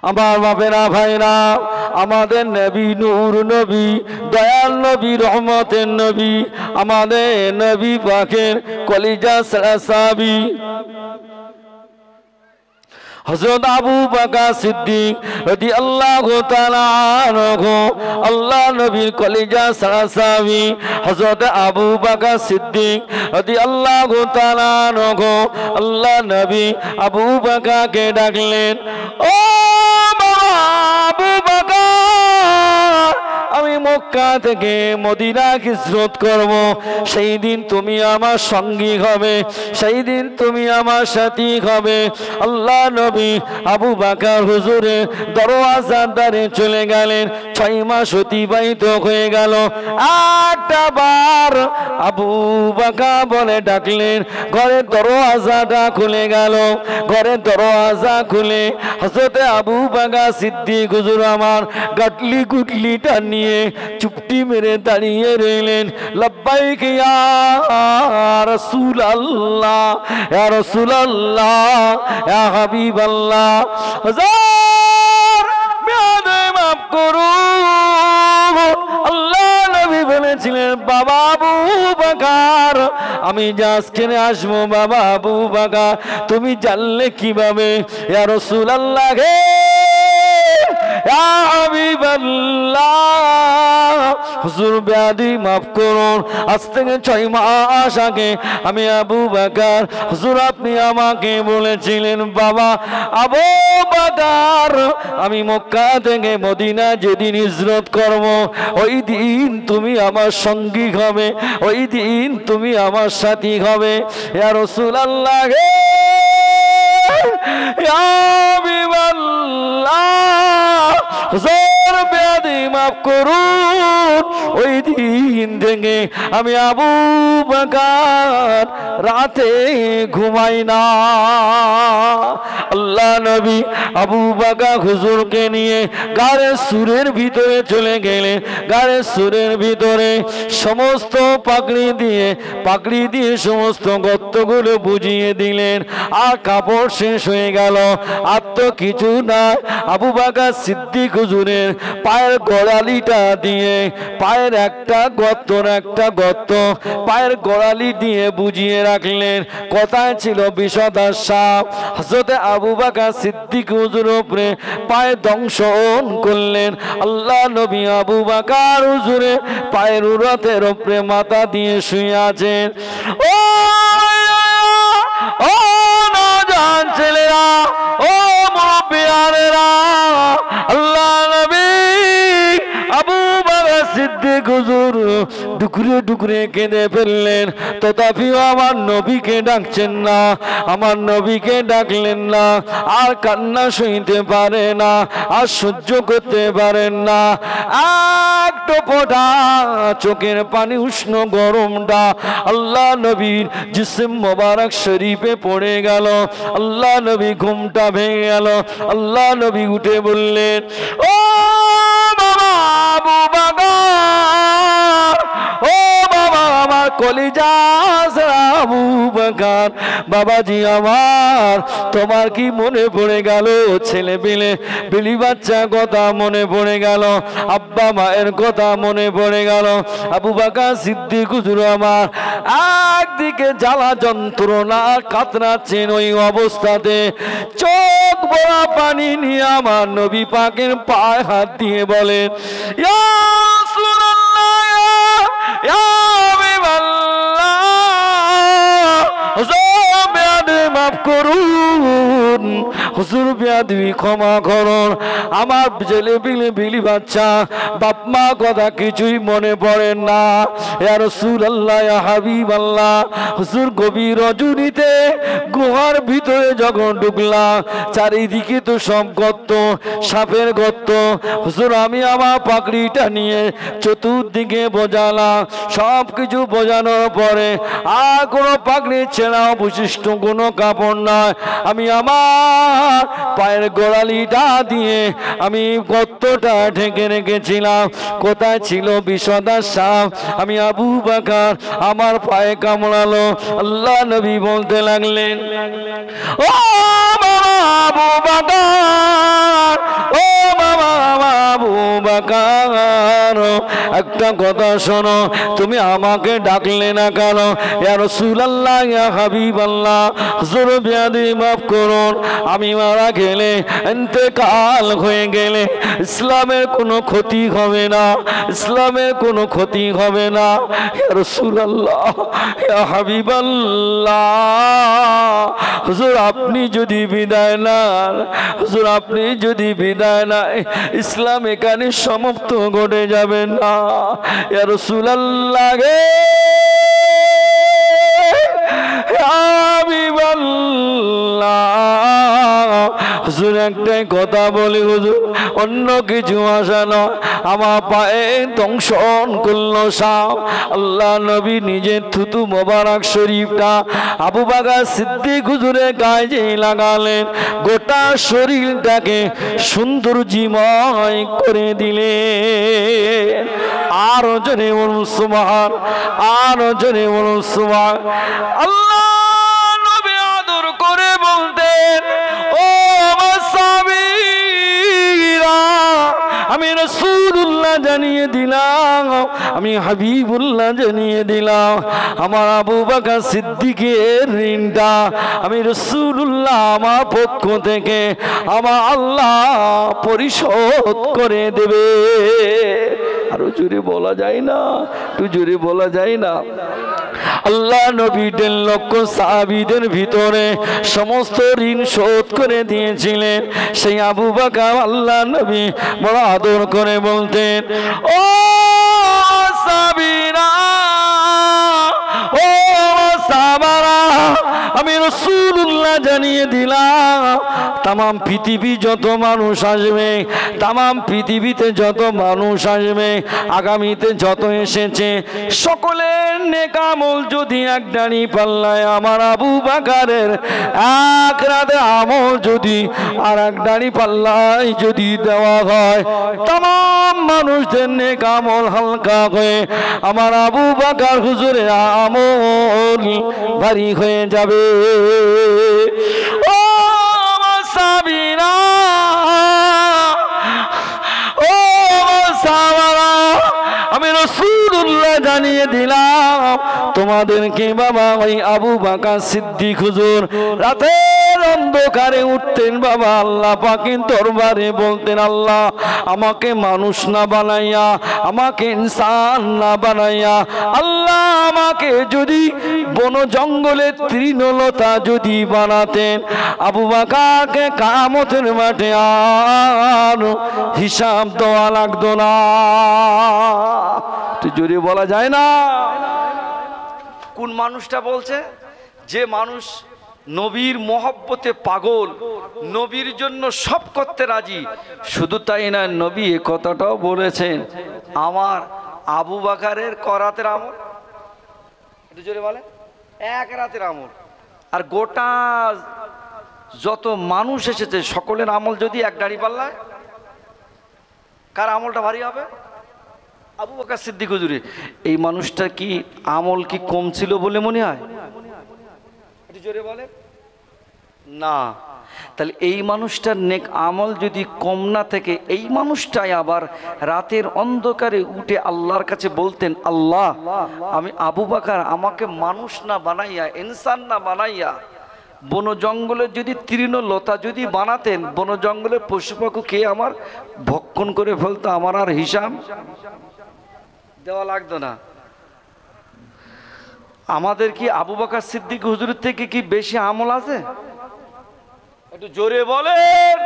আমার বাপেরা ভাইরা, আমাদের নবী নূর নবী, দয়াল নবী, রহমতের নবী, আমাদের নবী পাকের কলিজা সাহাবী হযরত আবু বকর সিদ্দিক রাদিয়াল্লাহু তাআলা আনহু, আল্লাহ নবীর কলিজা সাহাবী হযরত আবু বকর সিদ্দিক রাদিয়াল্লাহু তাআলা আনহু, আল্লাহ নবী আবু বকরকে ডাকলেন, ও বাবা আবু বকর, আমি মক্কা থেকে মদিনাকে হিজরত করব, সেই দিন তুমি আমার সঙ্গী হবে, সেই দিন তুমি আমার সাথী হবে। আল্লাহ নবী আবু বকর হুজুরের দরওয়াজার দ্বারে চলে গেলেন। 6 মাস অতিবাহিত হয়ে গেল। একটা বার আবু বকর বলে ডাকলেন, ঘরের দরওয়াজাটা খুলে গেল। ঘরের দরওয়াজা খুলে হযরত আবু বকর সিদ্দিক হুজুর আমার গাটলি গুটলিটা নিয়ে চুপটি মেরে দাঁড়িয়ে রইলেন। লব্বাইক ইয়া রাসূলুল্লাহ, ইয়া রাসূলুল্লাহ, ইয়া হাবিবাল্লাহ। হুজুর মাফ করুন। আল্লাহ নবী বলেছিলেন, বাবা আবু বকর, আমি যে আজকে আসবো, বাবা আবু বকর, তুমি জানলে কিভাবে? ইয়া রাসূলুল্লাহ হে, ইয়া হাবিবাল্লাহ, হুজুর বেয়াদি মাফ করুন। আজ থেকে 6 মাস আগে আমি আবু বকর, হুজুর আপনি আমাকে বলেছিলেন, বাবা আবু বকর, আমি মক্কা থেকে মদিনা যেদিন হিজরত করব, ওই দিন তুমি আমার সঙ্গী হবে, ওই দিন তুমি আমার সাথী হবে। ইয়া রাসূলুল্লাহ হে, ইয়া হাবিবাল্লাহ, হুজুর বেয়াদি মাফ করুন। ওই দিন থেকে আমি আবু বকর রাতে ঘুমাই না। আল্লাহ নবী আবু বকর হুজুরকে নিয়ে গাড়ে সুরের ভিতরে চলে গেলেন। গাড়ে সুরের ভিতরে সমস্ত পাগড়ি দিয়ে সমস্ত গর্তগুলো বুঝিয়ে দিলেন। আর কাপড় শেষ হয়ে গেল, আর তো কিছু না। আবু বকর সিদ্দিক হুজুরের পায়ের গোড়ালিটা দিয়ে, পায়ের একটা গর্ত পায়ের গোড়ালি দিয়ে বুঝিয়ে রাখলেন। কোথায় ছিল বিষধর সাপ? হযরত আবু বকর সিদ্দিক হুজুর উপরে পায়ে দংশন করলেন। আল্লাহ নবী আবু বকর হুজুরে পায়ের উরতের উপরে মাথা দিয়ে শুয়ে আছেন। ও নওজোয়ান ছেলেরা, ও মুরব্বিয়ানেরা, আল্লাহ নবী আবু বকর সিদ্দিক হুজুর টুকরে টুকরে কেঁদে ফেললেন। তথাপিও আমার নবীকে ডাকছেন না, আমার নবীকে ডাকলেন না। আর কান্না সইতে পারে না, আর সহ্য করতে পারেন না। একটু ফোঁটা চোখের পানি উষ্ণ গরমটা আল্লাহ নবীর জিসম মোবারক শরীফে পড়ে গেল। আল্লাহ নবী ঘুমটা ভেঙে গেল। আল্লাহ নবী উঠে বললেন, ও বাবা আবু বকর, ও বাবা আমার কলিজা আবু বকর, বাবাজি আমার, তোমার কি মনে পড়ে গেল? ছেলে পেলে বিলি বাচ্চা কথা মনে পড়ে গেল, আব্বা মায়ের কথা মনে পড়ে গেল। আবু বকর সিদ্দিক হুজুর আমার একদিকে জ্বালা যন্ত্রণা কাতরাচ্ছেন। ওই অবস্থাতে চোখ ভরা পানি নিয়ে আমার নবী পাকের পায়ে হাত দিয়ে বলেন, ইয়া রাসূলুল্লাহ, ইয়া হাবিবাল্লাহ, হুজুর বেয়াদবি মাফ করুন, হুজুর বেয়াদবি ক্ষমা করুন। আমার ছেলে বিলি বাচ্চা বাপ মা কথা কিছুই মনে পড়ে না। ইয়া রাসূলুল্লাহ, ইয়া হাবিবাল্লাহ, হুজুর গভীর রজনীতে গুহার ভিতরে যখন ঢুকলাম, চারিদিকে তো সব গর্ত, সাপের গর্ত। হুজুর আমি আমার পাগড়িটা নিয়ে চতুর্দিকে বোঝালাম। সব কিছু বোঝানোর পরে আর কোনো পাগড়ি ছেঁড়া অবশিষ্ট কোনো কাপড় নয়। আমি আমার পায়ের গোড়ালিটা দিয়ে আমি গর্তটা ঢেকে রেখেছিলাম। কোথায় ছিল বিষধর সাপ? আমি আবু বকর আমার পায়ে কামড়ালো। আল্লাহ নবী বলতে লাগলেন, ও বাবা আবু বকর, একটা কথা শোনো, তুমি আমাকে ডাকলে না কেন? ইয়া রাসূলুল্লাহ, ইয়া হাবিবাল্লাহ, হুজুর বেয়াদবি মাফ করুন, আমি মারা গেলে, ইন্তেকাল হয়ে গেলে ইসলামের কোনো ক্ষতি হবে না, ইসলামের কোনো ক্ষতি হবে না। ইয়া রাসূলুল্লাহ, ইয়া হাবিবাল্লাহ, হুজুর আপনি যদি বিদায় নেন, হুজুর আপনি যদি বিদায় নেন, ইসলাম এখানে সমাপ্ত ঘটে যাবে না। ইয়া রাসূলুল্লাহ গে, হুজুর একটাই কথা বলি হুজুর, অন্য কিছু আসা নয়, আমার পায়ে দংশন করলো সাপ। আল্লাহ নবী নিজের থুতু মোবারক শরীফটা আবু বকর সিদ্দিক হুজুরের গায়ে যেই লাগালেন, গোটা শরীরটাকে সৌন্দর্যময় করে দিলেন। আরো জোরে বলুন সুবহান, আরো জোরে বলুন সুবহান। আল্লাহ নবী আদর করে বলতেন, ও আমার সাহাবীরা, আমি রাসূলুল্লাহ জানিয়ে দিলাম, আমি হাবিবুল্লাহ জানিয়ে দিলাম, আমার আবু বকর সিদ্দিকের ঋণটা আমি রাসূলুল্লাহ আমার পক্ষ থেকে আমার আল্লাহ পরিশোধ করে দেবে। আরো জোরে বলা যায় না? একটু জোরে বলা যায় না? আল্লাহ নবী 1.5 লক্ষ সাহাবীদের ভিতরে সমস্ত ঋণ শোধ করে দিয়েছিলেন। সেই আবু বকর আল্লাহ নবী বড় আদর করে বলতেন, ও সাহাবীরা, ও সাহাবারা, আমি রাসূলুল্লাহ জানিয়ে দিলাম, তামাম পৃথিবী যত মানুষ আসবে, তামাম পৃথিবীতে যত মানুষ আসবে, আগামীতে যত এসেছে, সকলের নেক আমল যদি এক দাঁড়ি পাল্লায় আমার আবু বকরের এক রাতে আমল যদি আর এক দাঁড়ি পাল্লায় যদি দেওয়া হয়, তামাম মানুষদের নেক আমল হালকা হয়ে আমার আবু বকর হুজুরের আমল ভারী হয়ে যাবে। ও সাহাবীরা, ও সাহাবারা, আমি রাসূলুল্লাহ জানিয়ে দিলাম তোমাদেরকে বাবা, ওই আবু বকর সিদ্দিক হুজুর রাতের অন্ধকারে উঠতেন বাবা, আল্লাহ পাকের দরবারে বলতেন, আল্লাহ আমাকে মানুষ না বানাইয়া, আমাকে ইনসান না বানাইয়া, আল্লাহ আমাকে যদি বন জঙ্গলে তৃণলতা যদি বানাতেন, আবু বকরকে কিয়ামতের মাঠে আর হিসাব দেওয়া লাগতো না। তো জোরে বলা যায় না? কোন মানুষটা বলছে? যে মানুষ নবীর মহব্বতে পাগল, নবীর জন্য সব করতে রাজি। শুধু তাই না, নবী এ কথাটাও বলেছেন, আমার আবু বকরের করাতের আমল, একটু জোরে বলে, এক রাতের আমল, আর গোটা যত মানুষ এসেছে সকলের আমল যদি এক দাঁড়ি পাল্লায়, কার আমলটা ভারী হবে? আবু বকর সিদ্দিক হুজুরে। এই মানুষটা কি আমল কি কম ছিল বলে মনে হয়? একটু জোরে বলে না। তাহলে এই মানুষটার নেক আমল যদি কম না থেকে, এই মানুষটাই আবার রাতের অন্ধকারে উঠে আল্লাহর কাছে বলতেন, আল্লাহ আমি আবু বকর আমাকে মানুষ না বানাইয়া, ইনসান না বানাইয়া, বন জঙ্গলের যদি তৃণলতা যদি বানাতেন, বন জঙ্গলের পশু পাখি খেয়ে আমার ভক্ষণ করে ফেলতো, আমার আর হিসাব দেওয়া লাগতো না। আমাদের কি আবু বকর সিদ্দিক হুজুরের থেকে কি বেশি আমল আছে? একটু জোরে বলেন।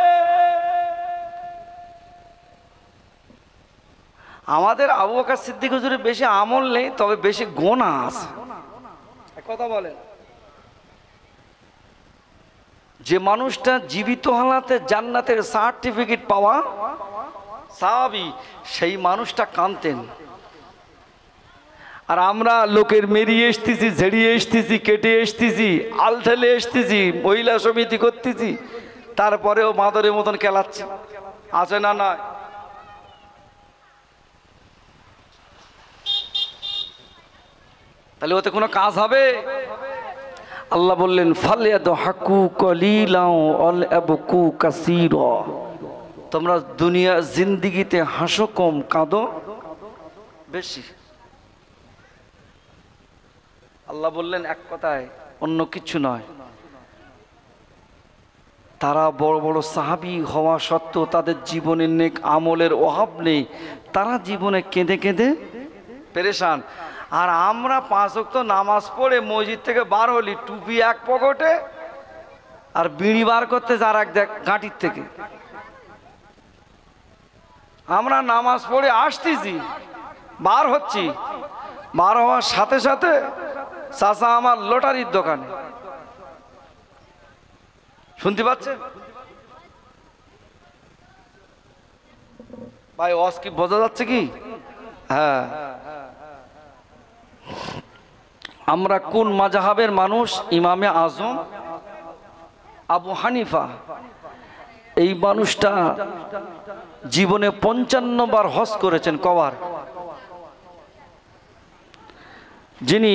আমাদের আবু বকর সিদ্দিক হুজুরের বেশি আমল নেই, তবে বেশি গুনাহ আছে। কথা বলেন। যে মানুষটা জীবিত হালাতে জান্নাতের সার্টিফিকেট পাওয়া সাহাবী, সেই মানুষটা কাঁদতেন। আর আমরা লোকের মেরিয়ে এসতেছি, ঝেড়িয়ে এসতেছি, কেটে এসতেছি, আল ঠেলে এসতেছি, মহিলা সমিতি করতেছি, তারপরেও মাদরের মতন খেলাচ্ছে, আছে না? না। তাহলে ওতে কোনো কাজ হবে? আল্লাহ বললেন, ফালইয়াদহাকু কলিলাও ওয়ালয়াবকু কাসীরা, তোমরা দুনিয়া জিন্দেগিতে হাসো কম, কাঁদো বেশি। আল্লাহ বললেন এক কথায়, অন্য কিছু নয়। তারা বড় বড় সাহাবী হওয়া সত্ত্বেও তাদের জীবনের নেক আমলের অভাব নেই, তারা জীবনে কেঁদে কেঁদে পেরেশান। আর আমরা 5 ওয়াক্ত নামাজ পড়ে মসজিদ থেকে বার হলি, টুপি এক পকেটে আর বিড়ি বার করতে যার এক গাঁটির থেকে। আমরা নামাজ পড়ে আসতেছি, বার হচ্ছি, বার হওয়ার সাথে সাথে চাচা আমার লটারির দোকানে। শুনতে পাচ্ছেন ভাই? ওয়াজ কি বোঝা যাচ্ছে কি? হ্যাঁ। আমরা কোন মাযহাবের মানুষ? ইমামে আজম আবু হানিফা। এই মানুষটা জীবনে 55 বার হজ করেছেন। কবার? যিনি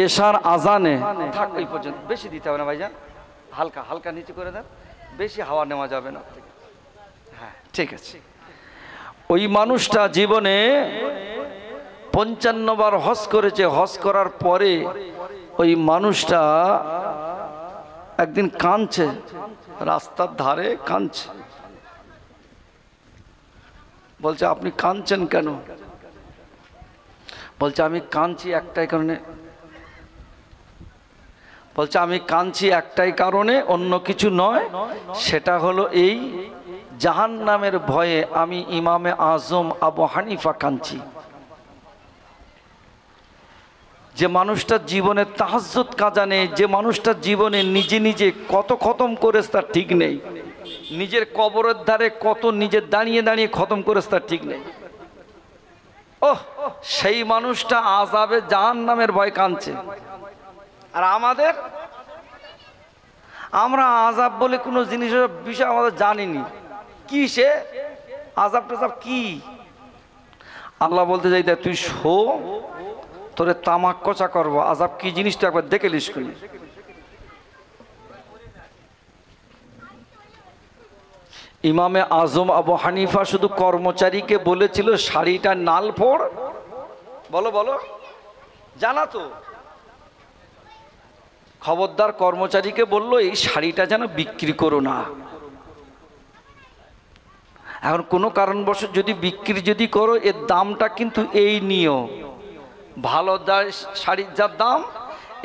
এশার আজানে, থাক এই পর্যন্ত, বেশি দিতে হবে না ভাইজান, হালকা হালকা নিচে করে দেন, বেশি হাওয়া নেওয়া যাবে না। হ্যাঁ ঠিক আছে। ওই মানুষটা জীবনে 55 বার হজ করেছে। হজ করার পরে ওই মানুষটা একদিন কাঁদছে, রাস্তার ধারে কাঁদছে। বলছে আপনি কাঁদছেন কেন? বলছে আমি কাঁদছি একটাই কারণে। বলছে আমি কাঁদছি একটাই কারণে, অন্য কিছু নয়। সেটা হলো এই জাহান্নামের ভয়ে আমি ইমামে আজম আবু হানিফা কাঁদছি। যে মানুষটার জীবনে তাহাজ্জুদ কাজা নেই, যে মানুষটার জীবনে নিজে নিজে কত খতম করেছে তার ঠিক নেই, নিজের কবরের ধারে কত নিজে দাঁড়িয়ে দাঁড়িয়ে খতম করেছে তার ঠিক নেই, ওহ সেই মানুষটা আযাবে জাহান্নামের ভয় কাঁদছে। আর আমরা আযাব বলে কোনো জিনিসের বিষয় আমাদের জানিনি। কি সে আযাব টাযাব কি? আল্লাহ বলতে যাই দেখ তুই শো, তোরে তামাক কচা করবো। আযাব কি জিনিস তুই একবার দেখে লিস করি। ইমামে আজম আবু হানিফা শুধু কর্মচারীকে বলেছিল শাড়িটা নাল ফোড়। বলো বলো, জানা তো? খবরদার কর্মচারীকে বললো এই শাড়িটা যেন বিক্রি করো না। এখন কোনো কারণবশত যদি বিক্রি যদি করো, এর দামটা কিন্তু এই নিও, ভালো শাড়ির যার দাম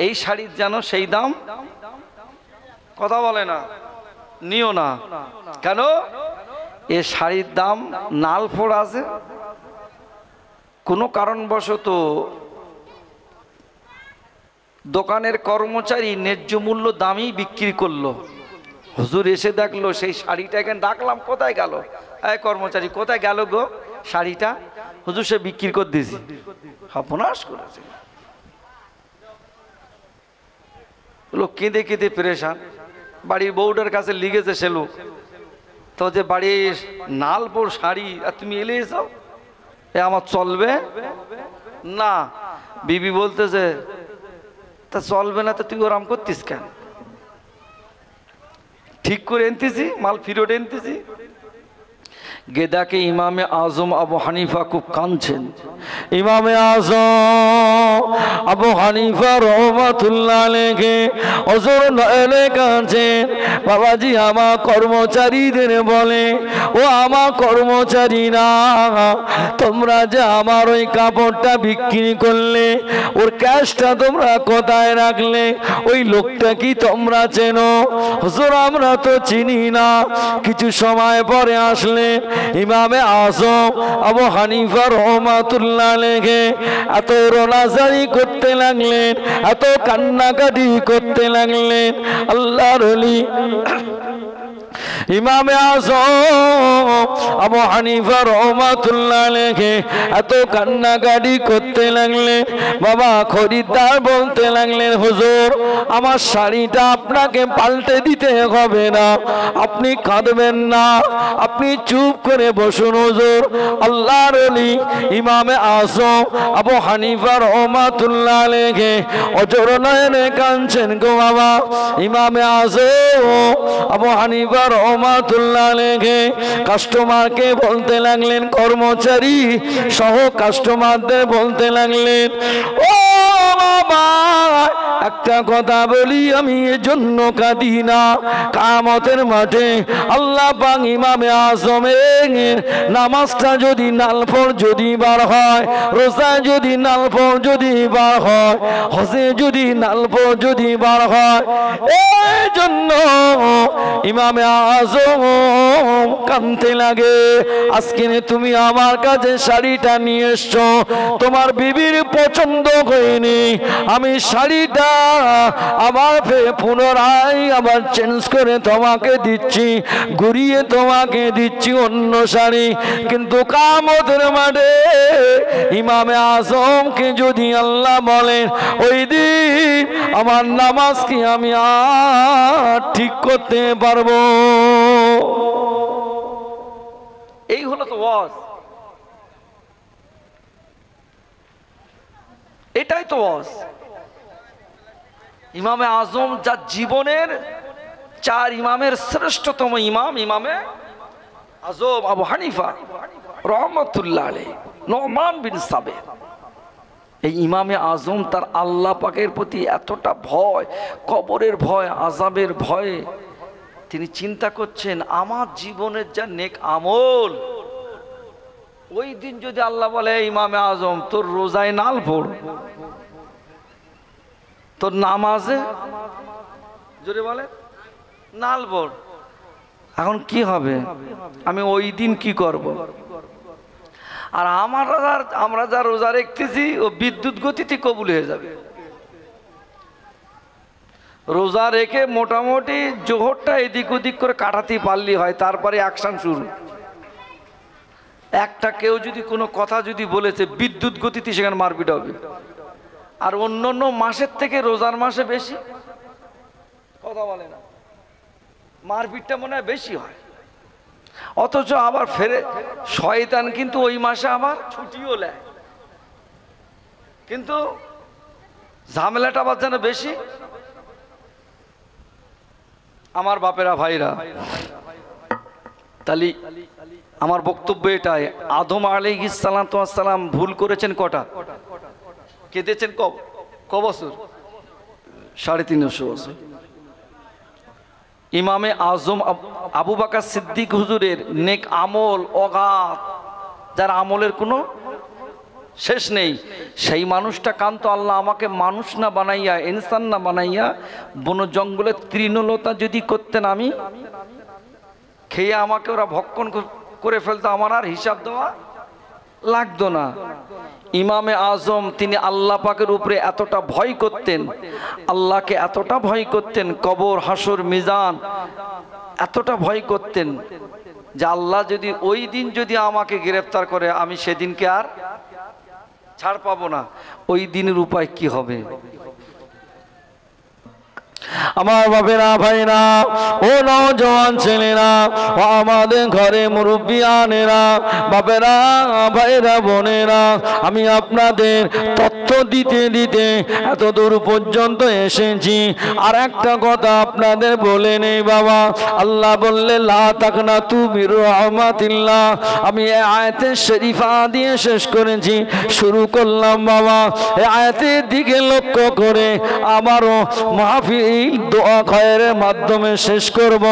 এই শাড়ির যেন সেই দাম, কথা বলে না, নিও না। কেন? এ শাড়ির দাম নাল ফোড় আছে। কোনো কারণবশত দোকানের কর্মচারী ন্যায্য মূল্য দামই বিক্রি করলো। হুজুর এসে দেখলো সেই শাড়িটা, এখানে ডাকলাম কোথায় গেল? এই কর্মচারী কোথায় গেল গো শাড়িটা? হুজুর সে বিক্রি করে দিয়েছি। সর্বনাশ করেছে। লোক কেঁদে কেঁদে পেরেশান। বাড়ির বউটার কাছে লিগেছে সে লোক, তো যে বাড়ির নালপোর শাড়ি আর তুমি এলে এসো, এ আমার চলবে না। বিবি বলতেছে তা চলবে না তো তুই ওরাম করতিস কেন? ঠিক করে এনেছি, মাল ফিরত এনেছি। গেদাকে ইমামে আজম আবু হানিফা খুব কাঁদছেন। ইমামে আজম আবু হানিফা রহমাতুল্লাহ আলাইহি হুজুর নয়নে কাঁদছেন। বাবাজি আমার কর্মচারীদের বলে, ও আমার কর্মচারীরা, তোমরা যে আমার ওই কাপড়টা বিক্রি করলে, ওর ক্যাশটা তোমরা কোথায় রাখলে? ওই লোকটা কি তোমরা চেনো? হুজুর আমরা তো চিনি না। কিছু সময় পরে আসলে ইমামে আজম আবু হানিফা রহমাতুল্লাহ আলাইহি এত রোনাজারি করতে লাগলেন, এত কান্নাকাটি করতে লাগলেন। আল্লাহর ওলি ইমামে আজম আবু হানিফা রহমাতুল্লাহ আলাইহি এত কান্নাকাটি করতে লাগলেন। বাবা খরিদ্দার বলতে লাগলেন, হুজুর আমার শাড়িটা আপনাকে পাল্টে দিতে হবে না, আপনি কাঁদবেন না, আপনি চুপ করে বসুন হুজুর। আল্লাহর ওলি ইমামে আজম আবু হানিফা রহমাতুল্লাহ আলাইহি অজর নয়নে কাঁদছেন গো বাবা। ইমামে আজম আবু হানিফা রহমাতুল্লাহ আলাইহি কষ্ট কাস্টমারকে বলতে লাগলেন, কর্মচারী সহ কাস্টমারদের বলতে লাগলেন, ও বাবা একটা কথা বলি, আমি এজন্য কাঁদি না, কিয়ামতের মাঠে আল্লাহ পাক ইমামে আজমের নামাজটা যদি নালফর যদি বার হয়, রোজা যদি নালফর যদি বার হয়, হজে যদি নালফর যদি বার হয়, এই জন্য ইমামে আজম কাঁদতে লাগে। আজকে তুমি আমার কাছে শাড়িটা নিয়ে এসছো, তোমার বিবির পছন্দ হয়নি, আমি শাড়িটা আবার পুনরায় আবার চেঞ্জ করে তোমাকে দিচ্ছি, ঘুরিয়ে তোমাকে দিচ্ছি অন্য শাড়ি। কিন্তু কিয়ামতের মাঠে ইমামে আজমকে যদি আল্লাহ বলেন, ওই দিন আমার নামাজ কি আমি আর ঠিক করতে পারবো? এই হলো তো ওয়াজ, এটাই তো ওয়াজ। ইমামে আজম যা জীবনের চার ইমামের শ্রেষ্ঠতম ইমাম, ইমামে আজম আবু হানিফা রহমতুল্লাহ আলাইহি, নোমান বিন সাবিত, এই ইমামে আজম তার আল্লাহ পাকের প্রতি এতটা ভয়, কবরের ভয়, আযাবের ভয়ে তিনি চিন্তা করছেন, আমার জীবনের যা নেক আমল, ওই দিন যদি আল্লাহ বলে, ইমামে আজম তোর রোজায় নাল পড়, তোর নামাজে জোরে বলে নাল পড়, এখন কি হবে? আমি ওই দিন কি করব? আর আমরা যা রোজা রেখতেছি ও বিদ্যুৎ গতিতে কবুল হয়ে যাবে। রোজা রেখে মোটামুটি জোহরটা এদিক ওদিক করে কাটাতে পারলি হয়, তারপরে অ্যাকশন শুরু। একটা কেউ যদি কোনো কথা যদি বলেছে, বিদ্যুৎ গতিতে সেখানে মারপিট হবে। আর অন্য মাসের থেকে রোজার মাসে বেশি কথা বলে না, মারপিটটা মনে হয় বেশি হয়। অথচ আবার ফেরে শয়তান কিন্তু ওই মাসে আবার ছুটিও নেয়, কিন্তু ঝামেলাটা আবার যেন বেশি। আমার বাপেরা ভাইরা, তাহলে আমার বক্তব্য এটাই, আদম আলাইহিস সালাম ভুল করেছেন কটা? কেঁদেছেন ক বছর? 350 বছর। ইমামে আজম আবু বকর সিদ্দিক হুজুরের নেক আমল অগাধ, যার আমলের কোনো শেষ নেই, সেই মানুষটা কান্ত, আল্লাহ আমাকে মানুষ না বানাইয়া, ইনসান না বানাইয়া বন জঙ্গলের তৃণলতা যদি করতেন, আমি খেয়ে আমাকে ওরা ভক্ষণ করে ফেলতো, আমার আর হিসাব দেওয়া লাগতো না। ইমামে আজম তিনি আল্লাহ পাকের উপরে এতটা ভয় করতেন, আল্লাহকে এতটা ভয় করতেন, কবর হাসর মিজান এতটা ভয় করতেন যে আল্লাহ যদি ওই দিন যদি আমাকে গ্রেফতার করে, আমি সেদিনকে আর ছাড় পাবো না। ওই দিনের উপায় কি হবে? আমার বাপেরা ভাইরা, ও নওজোয়ান ছেলেরা, ও আমাদের ঘরে মুরব্বিয়ানেরা, বাপেরা ভাইরা বোনেরা, আমি আপনাদের তথ্য দিতে দিতে এত দূর পর্যন্ত এসেছি। আর একটা কথা আপনাদের বলে নেই বাবা, আল্লাহ বললে লা তাকনাতু মির রাহমাতিল্লাহ। আমি এই আয়াতের শরীফা দিয়ে শেষ করেছি, শুরু করলাম বাবা এই আয়াতের দিকে লক্ষ্য করে আবারও মাহফিল দোয়া খয়েরের মাধ্যমে শেষ করব,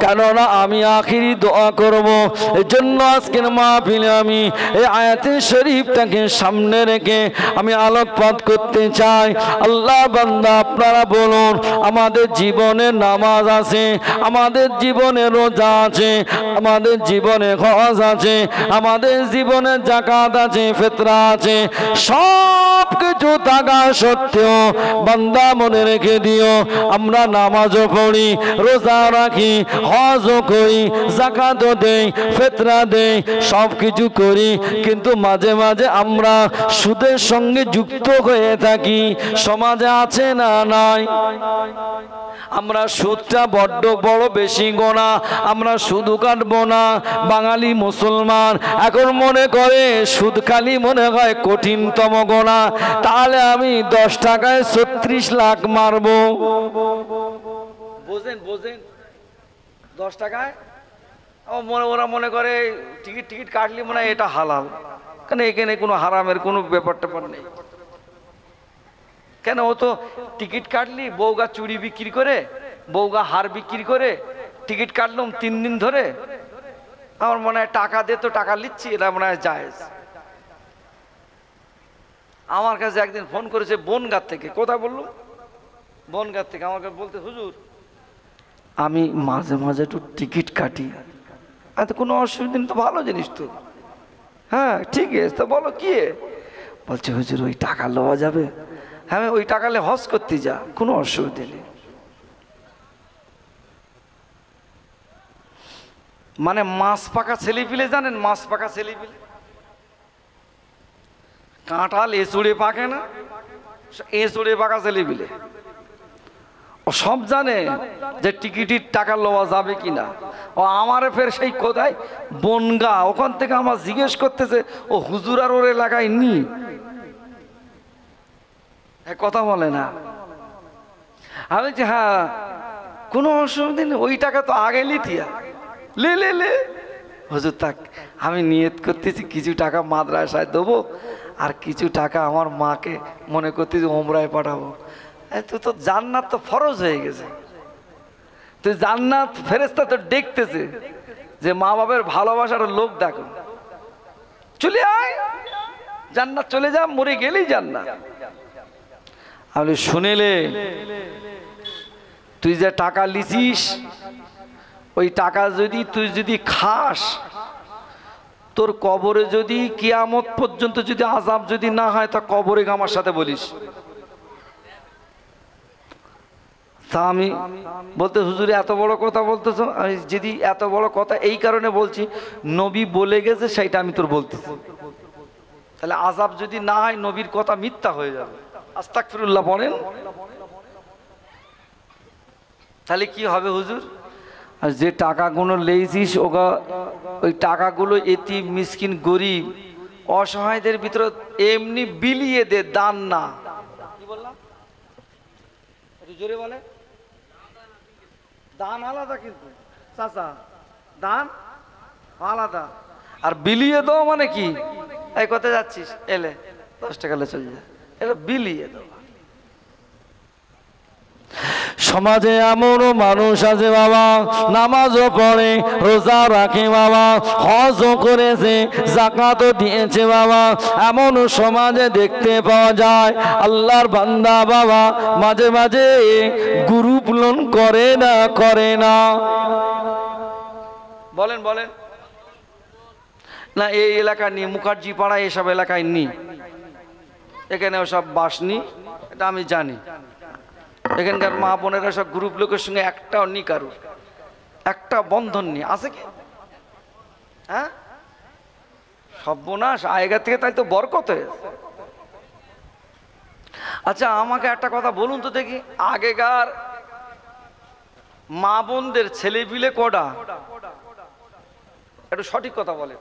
কেননা আমি আখিরি দোয়া করব। এজন্য আজকের মাহফিলে আমি এই আয়াতে শরীফটাকে সামনে রেখে আমি আলোকপাত করতে চাই। আল্লাহ বান্দা আপনারা বলুন, আমাদের জীবনে নামাজ আছে, আমাদের জীবনে রোজা আছে, আমাদের জীবনে হজ আছে, আমাদের জীবনে যাকাত আছে, ফিতরা আছে, সব কিছু থাকা সত্ত্বেও বান্দা মনে রেখে দিও, আমরা নামাজও পড়ি, রোজা রাখি, হজও করি, যাকাতও দেই, ফিতরা দেই, সব কিছু করি, কিন্তু মাঝে মাঝে আমরা সুদের সঙ্গে যুক্ত হয়ে থাকি। সমাজে আছে না নাই? আমরা সুদটা বড্ড বড় বেশি গোনা, আমরা সুদও কাটবো না। বাঙালি মুসলমান এখন মনে করে সুদ খালি মনে হয় কঠিনতম গোনা, তাহলে আমি 10 টাকায় 36 লাখ মারবো। বোঝেন 10 টাকায় ওরা মনে করে টিকিট টিকিট কাটলি মনে হয় এটা হালাল, কেন এখানে কোনো হারামের কোনো ব্যাপার ট্যাপার নেই। কেন ও তো টিকিট কাটলি বউগা চুড়ি বিক্রি করে, বউগা হার বিক্রি করে টিকিট কাটলাম 3 দিন ধরে, আমার মনে হয় টাকা দিয়ে তো টাকা নিচ্ছি, এটা মনে হয় জায়েজ। আমার কাছে একদিন ফোন করেছে বনগাঁ থেকে, কোথায় বললো বনগাঁ থেকে, আমার কাছে বলতে হুজুর আমি মাঝে মাঝে একটু টিকিট কাটি, তো কোনো অসুবিধা নেই, তো ভালো জিনিস তো, হ্যাঁ ঠিক আছে, তো বলো কি বলছে হুজুর ওই টাকা লওয়া যাবে? হ্যাঁ ওই টাকালে হজ করতে যা, কোনো অসুবিধা নেই। মানে মাছ পাকা ছেলে পিলে জানেন, মাছ পাকা ছেলে পিলে, কাঁঠাল এঁচুড়ে পাকে না, এঁচুড়ে পাকা ছেলে পিলে ও সব জানে যে টিকিটের টাকা লওয়া যাবে কিনা। ও আমারে ফের সেই কোথায় বনগা, ওখান থেকে আমার জিজ্ঞেস করতেছে ও হুজুর আর ওর এলাকায় নি, কথা বলে না। আমি বলছি হ্যাঁ কোনো অসুবিধা নেই, ওই টাকা তো আগে লিতিয়া লে লে লে হুজুর থাক, আমি নিয়ত করতেছি কিছু টাকা মাদ্রাসায় দেবো আর কিছু টাকা আমার মাকে মনে করতেছি ওমরায় পাঠাবো। তুই তো জান্নাত তো ফরজ হয়ে গেছে, তুই জান্নাত ফেরেশতা তো দেখতেছে যে মা বাবার ভালোবাসার লোক দেখো, চলে আয় জান্নাত, চলে যা, মরে গেলেই জান্নাত। আমি শুনেলে তুই যে টাকা লিছিস ওই টাকা যদি তুই যদি খাস, তোর কবরে যদি কিয়ামত পর্যন্ত যদি আযাব যদি না হয় তা কবরে আমার সাথে বলিস। তা আমি বলতে হুজুরে এত বড় কথা বলতেছো, আমি যদি এত বড় কথা এই কারণে বলছি নবী বলে গেছে সেটা আমি তোর বলতেছি, তাহলে আযাব যদি না হয় নবীর কথা মিথ্যা হয়ে যাবে। আস্তাগফিরুল্লাহ পড়েন, তাহলে কি হবে হুজুর? আর যে টাকাগুলো লেইছিস ওই টাকাগুলো এতিম মিসকিন গরিব অসহায়দের ভিতরে এমনি বিলিয়ে দে, দান না। কি বললাম একটু জোরে বলে? দান আলাদা, কিন্তু চাচা দান আলাদা, আর বিলিয়ে দাও মানে কি? এই কোথায় যাচ্ছিস, এলে 10 টাকা চলে যা, এটা বিলিয়ে দাও। সমাজে এমনও মানুষ আছে বাবা, নামাজও পড়ে, রোজা রাখে বাবা, হজও করেছে, যাকাতও দিয়েছে বাবা, এমনও সমাজে দেখতে পাওয়া যায় আল্লাহর বান্দা বাবা মাঝে মাঝে গ্রুপ লোন করে না, করে না। বলেন বলেন না, এই এলাকা নি, মুখার্জি পাড়া এসব এলাকায় নি, এখানে সব বাস নি, এটা আমি জানি। এখানকার মা বোনেরা সব গ্রুপ লোকের সঙ্গে একটাও নি, কারুর একটা বন্ধন নি, আছে কি? হ্যাঁ সর্বনাশ, আগের থেকে তাই তো বরকত হয়েছে। আচ্ছা আমাকে একটা কথা বলুন তো দেখি, আগেকার মা বোনদের ছেলে পিলে কটা? একটু সঠিক কথা বলে।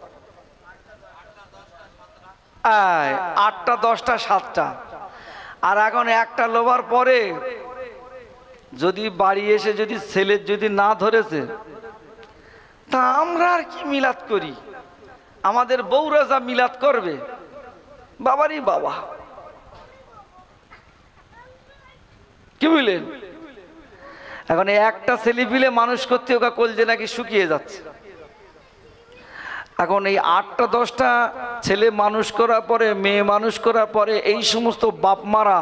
8টা 10টা 7টা, আর এখন একটা লোবার পরে যদি বাড়ি এসে যদি ছেলের যদি না ধরেছে, তা আমরা আর কি মিলাদ করি? আমাদের বউরা যা মিলাদ করবে, বাবারই বাবা, কি বুঝলেন? এখন একটা ছেলে পিলে মানুষ করতে ওকে কলজে নাকি শুকিয়ে যাচ্ছে। এখন এই 8টা 10টা ছেলে মানুষ করার পরে, মেয়ে মানুষ করার পরে, এই সমস্ত বাপ মারা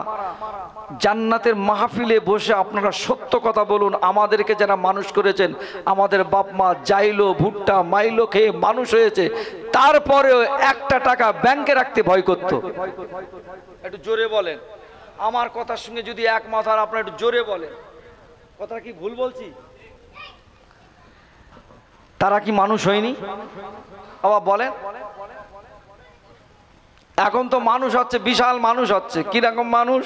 জান্নাতের মাহফিলে বসে আপনারা সত্য কথা বলুন, আমাদেরকে যারা মানুষ করেছেন, আমাদের বাপ মা যাইলো ভুট্টা মাইলো খেয়ে মানুষ হয়েছে, তারপরেও একটা টাকা ব্যাংকে রাখতে ভয় করত। একটু জোরে বলেন, আমার কথার সঙ্গে যদি একমত হয় আপনারা একটু জোরে বলেন, কথা কি ভুল বলছি? তারা কি মানুষ হয়নি? আবার বলেন, এখন তো মানুষ হচ্ছে, বিশাল মানুষ হচ্ছে। কিরকম মানুষ?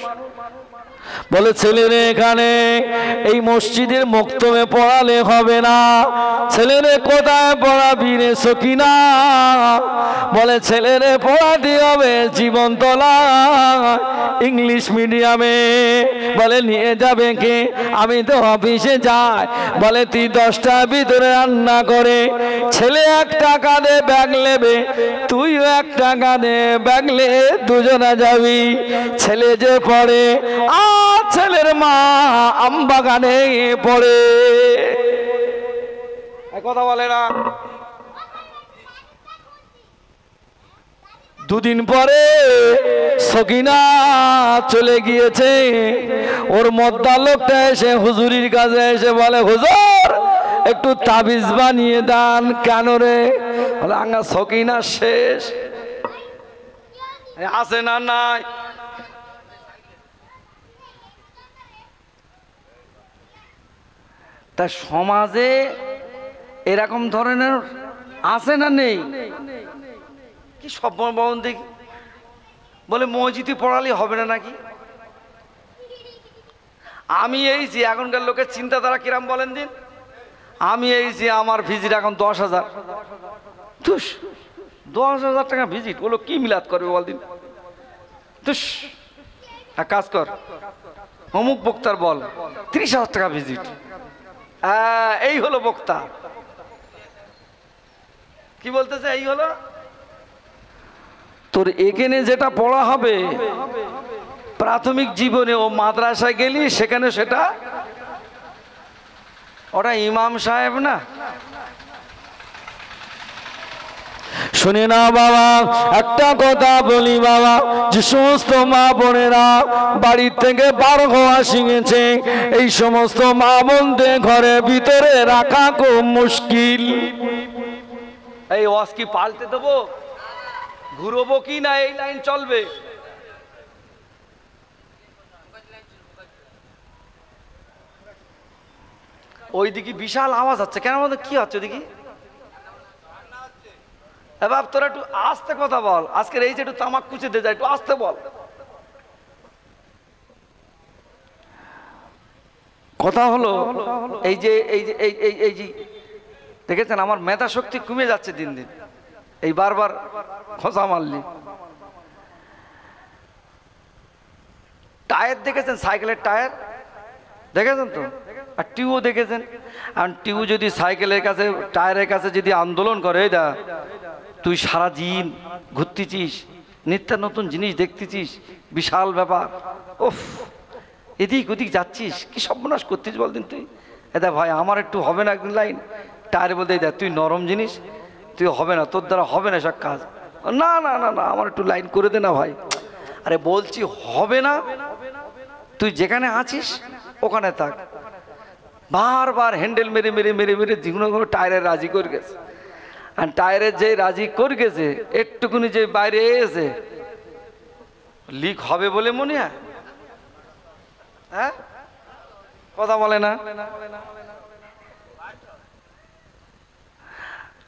বলে ছেলেরে এখানে এই মসজিদের মক্তবে পড়ালে হবে না, ছেলেরে কোথায় পড়াবি রে সকিনা? বলে ছেলেরে পড়াতে হবে জীবনতলা ইংলিশ মিডিয়ামে। বলে নিয়ে যাবে কে? আমি তো অফিসে যাই। বলে তুই 10টার ভিতরে রান্না করে, ছেলে 1 টাকা দে ব্যাগ নেবে, তুইও 1 টাকা দে ব্যাগ লে, দুজনা যাবি। ছেলে যে পড়ে আর ছেলের মা আমবাগানে পড়ে, কথা বলে না। 2 দিন পরে সকিনা চলে গিয়েছে। ওর মদ্দা লোকটা এসে হুজুরির কাছে এসে বলে, হুজুর একটু তাবিজ বানিয়ে দেন। কেন রে? বলে আঙ্গা সকিনা শেষ, আছে না নাই? তা সমাজে এরকম ধরনের আছে না নেই? কি সব বলুন দেখি। বলে মসজিদে পড়ালে হবে না নাকি? আমি এই যে এখনকার লোকের চিন্তাধারা কিরাম বলেন দিন। আমি এই যে আমার ভিজিট এখন 10,000, 10,000 টাকা ভিজিট, বলো কি মিলাদ করবে বল দিন। এক কাজ কর, অমুক বক্তার বল 30,000 টাকা ভিজিট। এই হলো বক্তা। কি বলতেছে? এই হলো তোর এখানে যেটা পড়া হবে প্রাথমিক জীবনে, ও মাদ্রাসায় গেলি সেখানে সেটা, ওটা ইমাম সাহেব না। শুনে না বাবা, একটা কথা বলি বাবা, যে সমস্ত মা বোনেরা বাড়ির থেকে বার হওয়া শিখেছে, এই সমস্ত মা বোনদের ঘরের ভিতরে রাখা খুব মুশকিল। এই ওয়াজ কি পাল্টে দেবো, ঘুরবো কি না এই লাইন চলবে? ওইদিকে বিশাল আওয়াজ হচ্ছে কেন? আমাদের কি হচ্ছে ওদিকে? বাপ তোরা একটু আস্তে কথা বল। আজকের এই যে একটু তামাক কুচে দে যায়, একটু আস্তে বল। কথা হলো এই যে এই যে দেখেছেন আমার মেধা শক্তি কমে যাচ্ছে দিন দিন, এই বারবার খোঁচা মারলি। টায়ার দেখেছেন? সাইকেলের টায়ার দেখেছেন তো? আর টিউও দেখেছেন? আর টিউ যদি সাইকেলের কাছে টায়ারের কাছে যদি আন্দোলন করে, দা তুই সারা দিন ঘুরতেছিস, নিত্য নতুন জিনিস দেখতেছিস, বিশাল ব্যাপার, ওফ এদিক ওদিক যাচ্ছিস, কি সর্বনাশ করছিস বলদিন তুই। দা ভাই আমার একটু হবে না একদিন লাইন। টায়ারে বলতে দা তুই নরম জিনিস, তুই হবে না, তোর দ্বারা হবে না সব কাজ। না না না না আমার একটু লাইন করে দে না ভাই। আরে বলছি হবে না, তুই যেখানে আছিস ওখানে থাক। বারবার হ্যান্ডেল মেরে মেরে মেরে মেরে যেগুলো টায়ারে রাজি করে গেছে। আর টায়ারের যে রাজি করে গেছে, একটুকুনি যে বাইরে এসে লিক হবে বলে মনে হয়? হ্যাঁ কথা বলে না।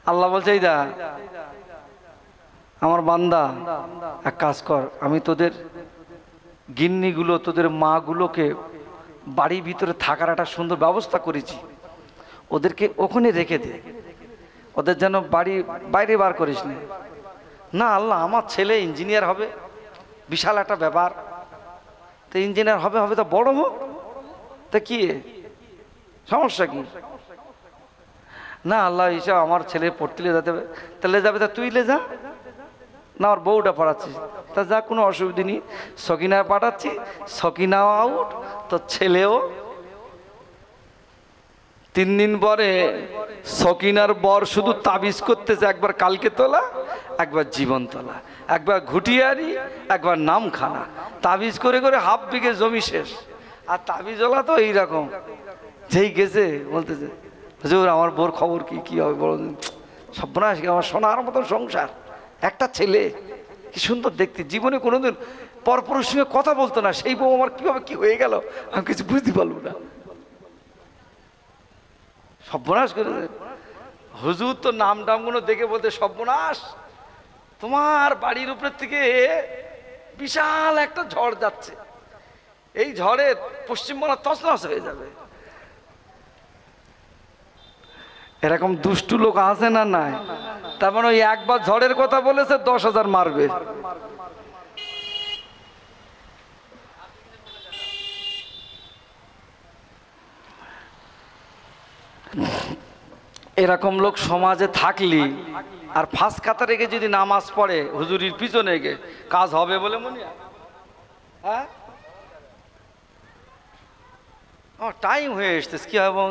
আল্লাহ বলছে এই দা আমার বান্দা এক কাজ কর, আমি তোদের গিন্নিগুলো তোদের মাগুলোকে বাড়ির ভিতরে থাকার একটা সুন্দর ব্যবস্থা করেছি, ওদেরকে ওখানে রেখে দে, ওদের যেন বাড়ি বাইরে বার করিস না। না আল্লাহ আমার ছেলে ইঞ্জিনিয়ার হবে, বিশাল একটা ব্যাপার। তো ইঞ্জিনিয়ার হবে, হবে তা বড় হোক, তা কি সমস্যা কি? না আল্লাহ হিসাব আমার ছেলে পড়তে যেতে হবে, তাহলে যাবে, তা তুই লে যা না, আমার বউটা পড়াচ্ছিস, তা যা কোনো অসুবিধা নেই। সকিনায় পাঠাচ্ছি, সকিনাও আউট, তো ছেলেও। 3 দিন পরে সকিনার বর শুধু তাবিজ করতেছে, একবার কালকে তোলা, একবার জীবন তোলা, একবার ঘুটিয়ারি, একবার নাম খানা। তাবিজ করে করে 1/2 বিঘে জমি শেষ। আর তাবিজওয়ালা তো এইরকম, যেই গেছে বলতেছে হুজুর আমার বোর খবর কি, কি হবে বড় সর্বনাশ, আমার সোনার মতন সংসার, একটা ছেলে, কি সুন্দর দেখতে, জীবনে কোনোদিন পরপুরুষের সঙ্গে কথা বলতো না, সেই বউ আমার কিভাবে কি হয়ে গেল আমি কিছু বুঝতে পারবো না। সর্বনাশ করে হুজুর তো নাম টামগুলো দেখে বলতে সর্বনাশ, তোমার বাড়ির উপর থেকে বিশাল একটা ঝড় যাচ্ছে, এই ঝড়ে পশ্চিমবঙ্গ তছনছ হয়ে যাবে। এরকম দুষ্টু লোক আছে না নাই? তার মানে ওই একবার ঝড়ের কথা বলেছে 10,000 মারবে। এরকম লোক সমাজে থাকলি আর ফাঁস কাতারে গিয়ে যদি নামাজ পড়ে হুজুরির পিছনে গিয়ে কাজ হবে বলে মনে হয়? হ্যাঁ, টাইম হয়ে এসছে, কি হবে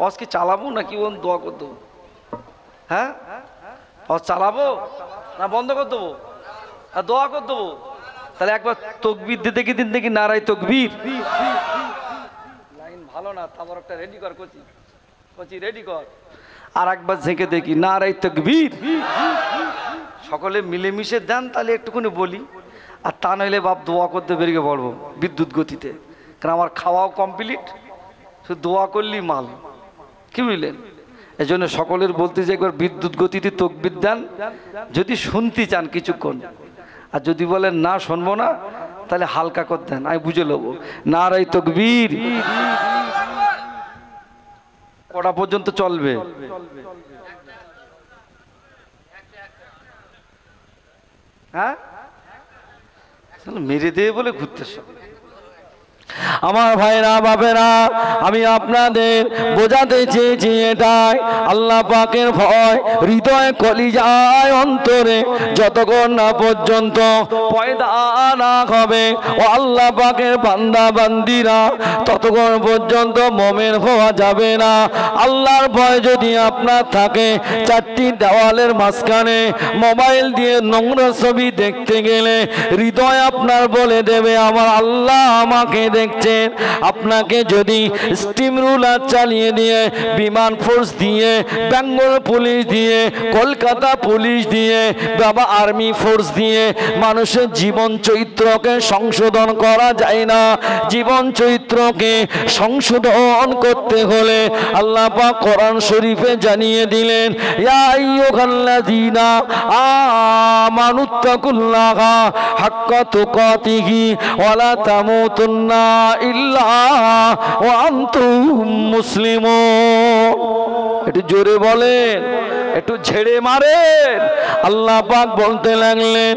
অজ কি চালাবো নাকি বোন দোয়া করে দেবো? হ্যাঁ, অজ চালাবো না বন্ধ করে দেবো আর দোয়া করে দেবো? তাহলে একবার তকবীর দিতে কি দিন দেখি নারাই তকবীর। লাইন ভালো না, তারপর একটা রেডি কর, কচি কচি রেডি কর। আর একবার ঝেঁকে দেখি নারাই তকবীর। সকলে মিলেমিশে দেন তাহলে একটুখানি বলি, আর তা নইলে বাপ দোয়া করতে বেরিয়ে পড়বো বিদ্যুৎ গতিতে, কারণ আমার খাওয়াও কমপ্লিট, শুধু দোয়া করলেই মাল। কি বুঝলেন? এই জন্য সকলের বলতে যে একবার বিদ্যুৎ গতিতে তকবীর দেন যদি শুনতে চান কিছুক্ষণ, আর যদি বলেন না শুনবো না তাহলে হালকা করে দেন, আমি বুঝে নেবো। নারাই তকবীর। কটা পর্যন্ত চলবে? হ্যাঁ, মেরে দিয়ে বলে ঘুরতে। আমার ভাইরা বাপেরা, আমি আপনাদের বোঝাতে চেয়েছি এটাই, আল্লাহ পাকের ভয় হৃদয় কলিজায় অন্তরে যতক্ষণ না পর্যন্ত পয়দা না হবে ও আল্লাহ পাকের বান্দা বান্দিরা, ততক্ষণ পর্যন্ত মোমেন হওয়া যাবে না। আল্লাহর ভয় যদি আপনার থাকে, চারটি দেওয়ালের মাঝখানে মোবাইল দিয়ে নোংরা ছবি দেখতে গেলে হৃদয় আপনার বলে দেবে আমার আল্লাহ আমাকে দেখছেন। আপনাকে যদি স্টিম রুলার চালিয়ে দিয়ে, বিমান ফোর্স দিয়ে, বেঙ্গল পুলিশ দিয়ে, কলকাতা পুলিশ দিয়ে, বাবা আর্মি ফোর্স দিয়ে মানুষের জীবন চরিত্রকে সংশোধন করা যায় না। জীবন চরিত্রকে সংশোধন করতে হলে আল্লাহ পাক কোরআন শরীফে জানিয়ে দিলেন, ইয়া আইয়ুহাল্লাযীনা আমানুত্তাকুল্লাহা হাক্কা তুকাতিহি ওয়া লা তামুতুন্না ইল্লা ওয়া আনতুম মুসলিমুন। একটু জোরে বলেন, একটু ঝেড়ে মারেন। আল্লাহ পাক বলতে লাগলেন,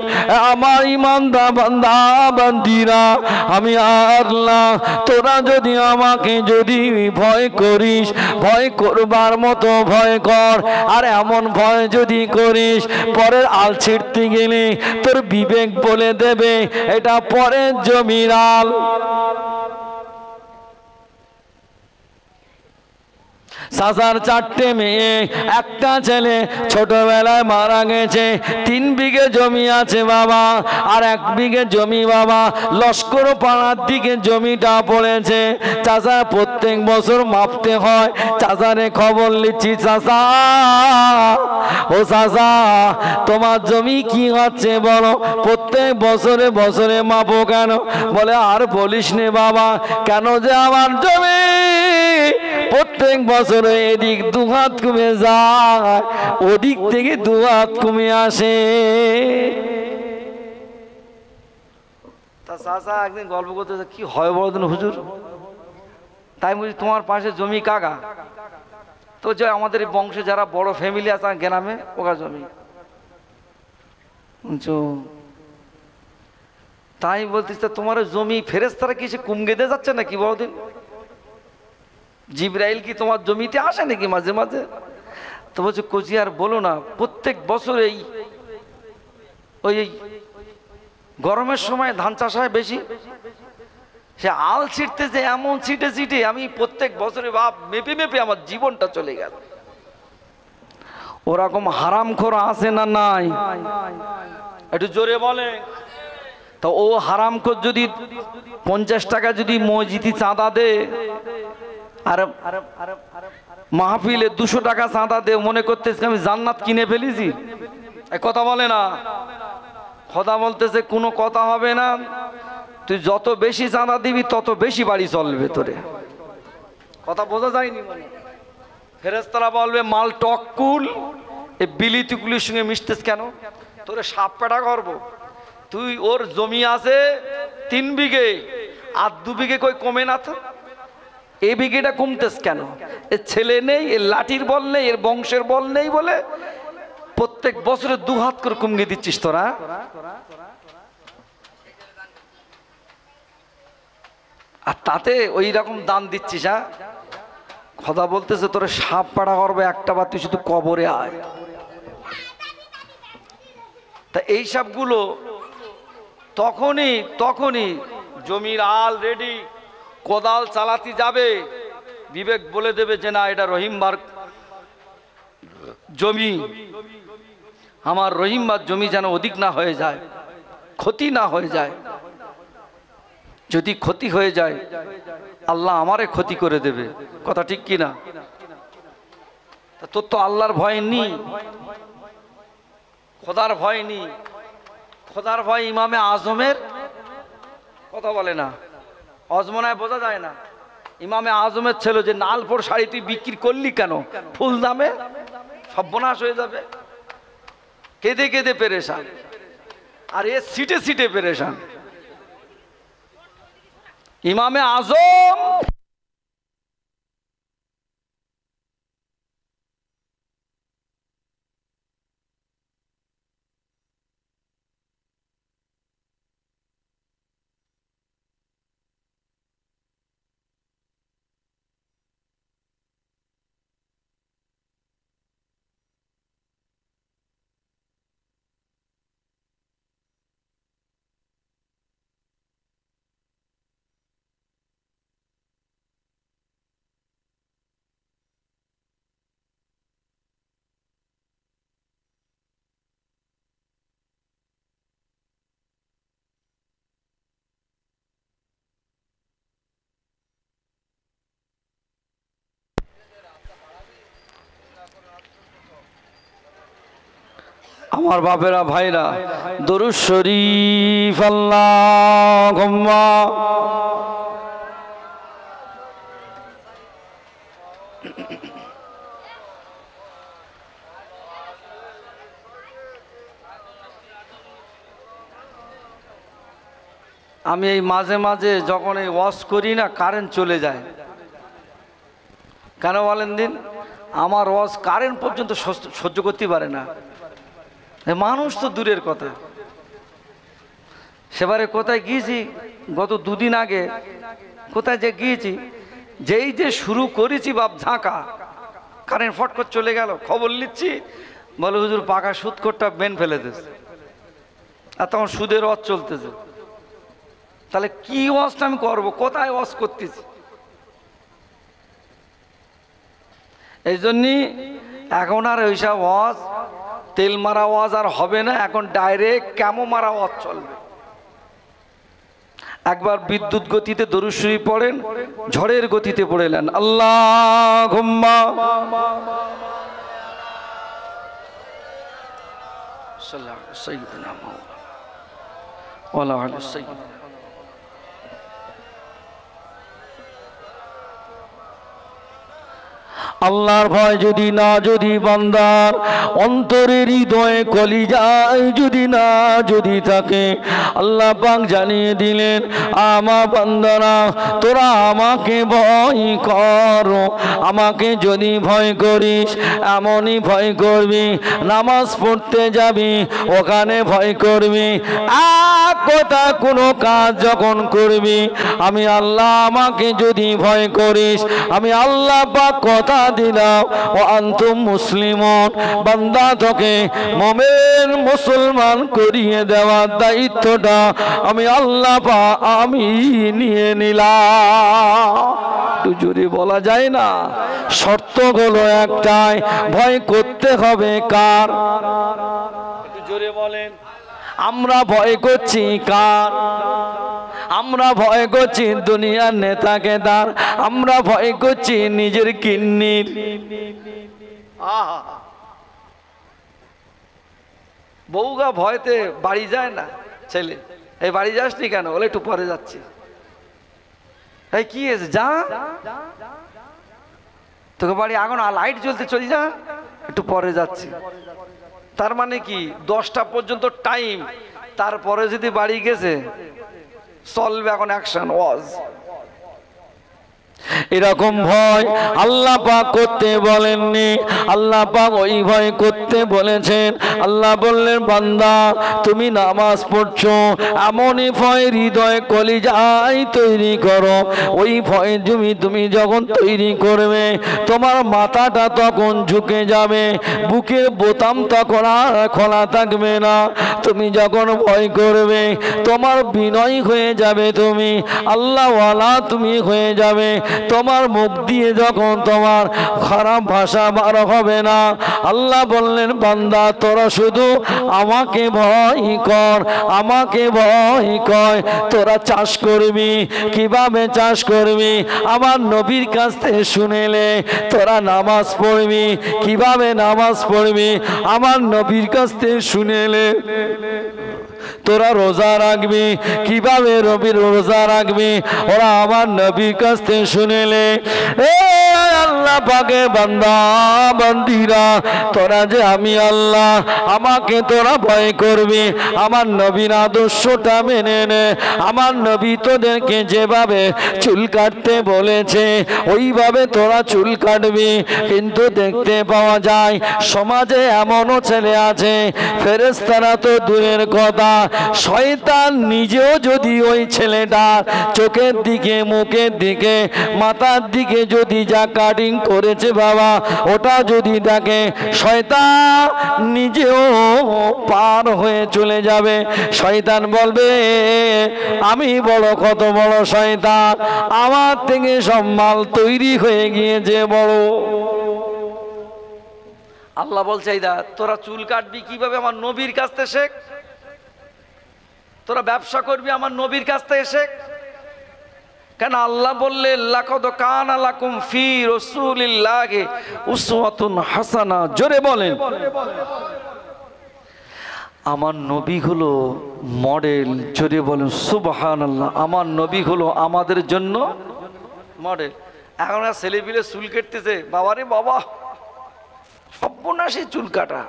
আমার ইমানদার বান্দা বান্দিরা, আমি আল্লাহ, তোরা যদি আমাকে যদি ভয় করিস, ভয় করবার মতো ভয় কর। আর এমন ভয় যদি করিস পরের আল ছিঁড়তে গেলে তোর বিবেক বলে দেবে এটা পরের জমির আল। চাচার 4টে মেয়ে, একটা ছেলে ছোটবেলায় মারা গেছে। 3 বিঘে জমি আছে বাবা, আর 1 বিঘে জমি বাবা লস্কর পাড়ার দিকে জমিটা পড়েছে। চাচা প্রত্যেক বছর মাপতে হয়। চাচারে খবর নিচ্ছি, চাচা ও চাচা তোমার জমি কি হচ্ছে বলো? প্রত্যেক বছরে বছরে মাপো কেন? বলে আর বলিস নে বাবা, কেন যে আমার জমি প্রত্যেক বছরে এদিক 2 হাত কমে যায়, ওদিক থেকে 2 হাত কমে আসে। তা চাচা একদিন গল্প করতে, কি হয় বলতেন হুজুর? তাই বলছি তোমার পাশে জমি কাগা? তো যে আমাদের বংশে যারা বড় ফ্যামিলি আছে গ্রামে, ওগা জমি। তাই বলতিস তোমার জমি ফেরেশতারা কি সে কুম গেঁদে যাচ্ছে নাকি বড়দিন? জিবরাইল কি তোমার জমিতে আসে নাকি মাঝে মাঝে? তো বলছে কোচি আর বলো না, প্রত্যেক বছর এই ওই গরমের সময় ধান চাষ হয় বেশি, সে আল ছিটতে যে এমন ছিটে ছিটে আমি প্রত্যেক বছরে বাপ মেপে মেপে আমার জীবনটা চলে গেল। ওরকম হারামখোর আছে না নাই? একটু জোরে বলে। তো ও হারামখোর যদি 50 টাকা যদি মসজিদে চাঁদা দে, আর মাহফিলে 200 টাকা চাঁদা দে, মনে করতেছে আমি জান্নাত কিনে ফেলেছি। কথা বলে না, কথা বলতেছে কোনো কথা হবে না, তুই যত বেশি চাঁদা দিবি তত বেশি বাড়ি চলবে তোরে। কথা বোঝা যায়নি? ফেরেশতারা বলবে মাল টকুল, এই বিলিতিগুলির সঙ্গে মিশতেছ কেন? তোরে সাপ পেটা করবো। তুই ওর জমি আছে 3 বিঘে, আর 2 বিঘে কই কমে না তো, এই বিঘেটা কমতেস কেন? এর ছেলে নেই, এর লাঠির বল নেই, এর বংশের বল নেই বলে প্রত্যেক বছরে 2 হাত করে কমিয়ে দিচ্ছিস তোরা। আর তাতে ওই রকম দান দিচ্ছিস। হ্যাঁ, খোদা বলতেছে তোরে সাপ পাড়া করবে একটা বার, তুই শুধু কবরে আয়। তা এই সবগুলো তখনই জমির আল রেডি, কোদাল চালাতে যাবে, বিবেক বলে দেবে যে না এটা রহিমবার জমি, আমার রহিমবার জমি যেন অধিক না হয়ে যায়, ক্ষতি না হয়ে যায়। যদি ক্ষতি হয়ে যায় আল্লাহ আমারে ক্ষতি করে দেবে, কথা ঠিক কি না? তোর তো আল্লাহর ভয় নেই, খোদার ভয় নেই। খোদার ভয় ইমামে আজমের কথা বলে না, অজমনায় বোঝা যায় না। ইমামে আজমের ছিল যে নালপুর শাড়ি তুই বিক্রি করলি কেন, ফুল দামে সর্বনাশ হয়ে যাবে। কেঁদে কেঁদে পেরেশান, আর এ সিটে সিটে পেরেশান। ইমামে আজম আমার বাপেরা ভাইরা দরুদ শরীফ আল্লাহুম্মা আমি এই মাঝে মাঝে যখন এই ওয়াশ করি না কারেন্ট চলে যায়, কেন বলেন দিন? আমার ওয়াশ কারেন্ট পর্যন্ত সহ্য করতে পারে না। মানুষ তো দূরের কথা। সেবারে কোথায় গিয়েছি, গত 2 দিন আগে কোথায় যে গিয়েছি, যেই যে শুরু করেছি বাপ ঝাঁকা, কারেন্ট ফট করে চলে গেল। খবর নিচ্ছি, বলে হুজুর পাকা সুদ করটা বেন ফেলে দিয়েছে। আর তখন সুদের ওয়াজ চলতেছে। তাহলে কি ওয়াজটা আমি করবো, কোথায় ওয়াজ করতেছি? এই জন্যই এখন আর ওইসব ওয়াজ, তেল মারা ওয়াজ আর হবে না। এখন ডাইরেক্ট ক্যামো মারা ওয়াজ চলবে। একবার বিদ্যুৎ গতিতে দরুদ শরীফ পড়েন, ঝড়ের গতিতে পড়েলেন আল্লাহুম্মা সাল্লাল্লাহু আলা সাইয়্যিদিনা মাওলানা ওয়া আলা আলি সাইয়্যিদিনা। আল্লাহর ভয় যদি না, যদি বান্দার অন্তরের হৃদয়ে কলিজায় যদি থাকে, আল্লাহ পাক জানিয়ে দিলেন আমার বান্দারা তোরা আমাকে ভয় কর। আমাকে যদি ভয় করিস, এমনই ভয় করবি, নামাজ পড়তে যাবি ওখানে ভয় করবি, এক কথা কোনো কাজ যখন করবি, আমি আল্লাহ আমাকে যদি ভয় করিস, আমি আল্লাহ পাক কথা দিলাম ও আনতুম মুসলিমুন, বান্দা তোকে মুমিন মুসলমান করিয়ে দেওয়ার দায়িত্বটা আমি আল্লাহ পাক আমি নিয়ে নিলাম। একটু জোরে বলা যায় না? শর্তগুলো একটাই, ভয় করতে হবে কার? একটু জোরে বলেন। আমরা ভয় করছি কার? আমরা ভয় করছি দুনিয়ার নেতাকে তার, আমরা ভয় করছি নিজের কিন্নির। বউগা ভয়তে বাড়ি যায় না। ছেলে, এই বাড়ি যাসনি কেন? বলে একটু পরে যাচ্ছি। এই কি হয়েছে? যা, তোকে বাড়ি এখন লাইট জ্বলতে চলি, যা, একটু পরে যাচ্ছি। তার মানে কি 10টা পর্যন্ত টাইম, তারপরে যদি বাড়ি গেছে চলবে এখন অ্যাকশন ওয়াজ। এরকম ভয় আল্লাহ পাক করতে বলেননি, আল্লাহ পাক ওই ভয় করতে বলেছেন। আল্লাহ বললেন বান্দা তুমি নামাজ পড়ছো, এমনই ভয় হৃদয় কলিজায় তৈরি করো। ওই ভয় তুমি যখন তৈরি করবে তোমার মাথাটা তখন ঝুঁকে যাবে, বুকের বোতাম তখন আর খোলা থাকবে না। তুমি যখন ভয় করবে তোমার বিনয় হয়ে যাবে, তুমি আল্লাহওয়ালা তুমি হয়ে যাবে। তোমার মুখ দিয়ে যখন তোমার খারাপ ভাষা বার হবে না। আল্লাহ বললেন বান্দা তোরা শুধু আমাকে ভয় কর, আমাকে ভয় কর। তোরা চাষ করবি, কিভাবে চাষ করবি আমার নবীর কাছ থেকে শুনেলে। তোরা নামাজ পড়বি, কিভাবে নামাজ পড়বি আমার নবীর কাছ থেকে শুনেলে। তোরা রোজা রাখবি, কিভাবে রবির রোজা রাখবি ওরা আমার নবীর কাছ থেকে শুনেলে। এ আল্লাহ পাকের বান্দা বান্দিরা তোরা যে আমি আল্লাহ, আমাকে তোরা ভয় করবি, আমার নবীর আদর্শটা মেনে নে। আমার নবী তোদেরকে যেভাবে চুল কাটতে বলেছে ওইভাবে তোরা চুল কাটবি। কিন্তু দেখতে পাওয়া যায় সমাজে এমনও ছেলে আছে, ফেরেশতারা তো দূরের কথা, শয়তান নিজেও যদি ওই ছেলেটার চোখের দিকে, মুখের দিকে, মাথার দিকে যদি যা কাটিং করেছে বাবা ওটা যদি দেখে শয়তান নিজেও পার হয়ে চলে যাবে। শয়তান বলবে আমি বড়, কত বড় শয়তান, আমার থেকে সব মাল তৈরি হয়ে গিয়েছে বড়। আল্লাহ বলছে এই দা তোরা চুল কাটবি কিভাবে আমার নবীর কাছ থেকে শেখ, তোরা ব্যবসা করবি আমার নবীর কাছ থেকে শেখ। কেন আল্লাহ বললে লাকাদ কানা লাকুম ফি রাসূলিল্লাহি উসওয়াতুন হাসানা। জোরে বলেন আমার নবী হলো মডেল। জোরে বলেন সুবহানাল্লাহ। আমার নবী হলো আমাদের জন্য মডেল। এখন আর ছেলেপিলে চুল কাটতেছে, বাবারে বাবা সর্বনাশী চুল কাটা।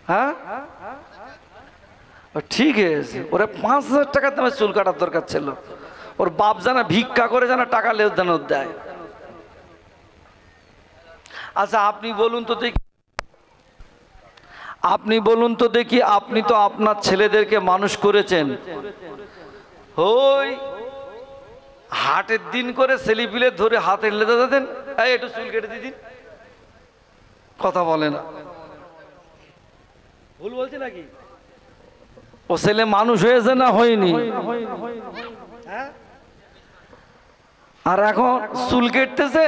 হ্যাঁ ঠিক আছে, ওরা 5,000 টাকা দামে চুল কাটার দরকার ছিল। ওর বাপ জানা ভিক্ষা করে জানা টাকা লেনদেন দেয়। আচ্ছা আপনি বলুন তো দেখি, আপনি বলুন তো দেখি, আপনি তো আপনার ছেলেদেরকে মানুষ করেছেন, ওই হাটের দিন করে ছেলেপিলে ধরে হাতে লেদা দেন, এই একটু চুল কেটে দিদিন, কথা বলে না। ভুল বলছি নাকি? ও ছেলে মানুষ হয়েছে না হয়নি? আর এখন চুল কেটতেছে,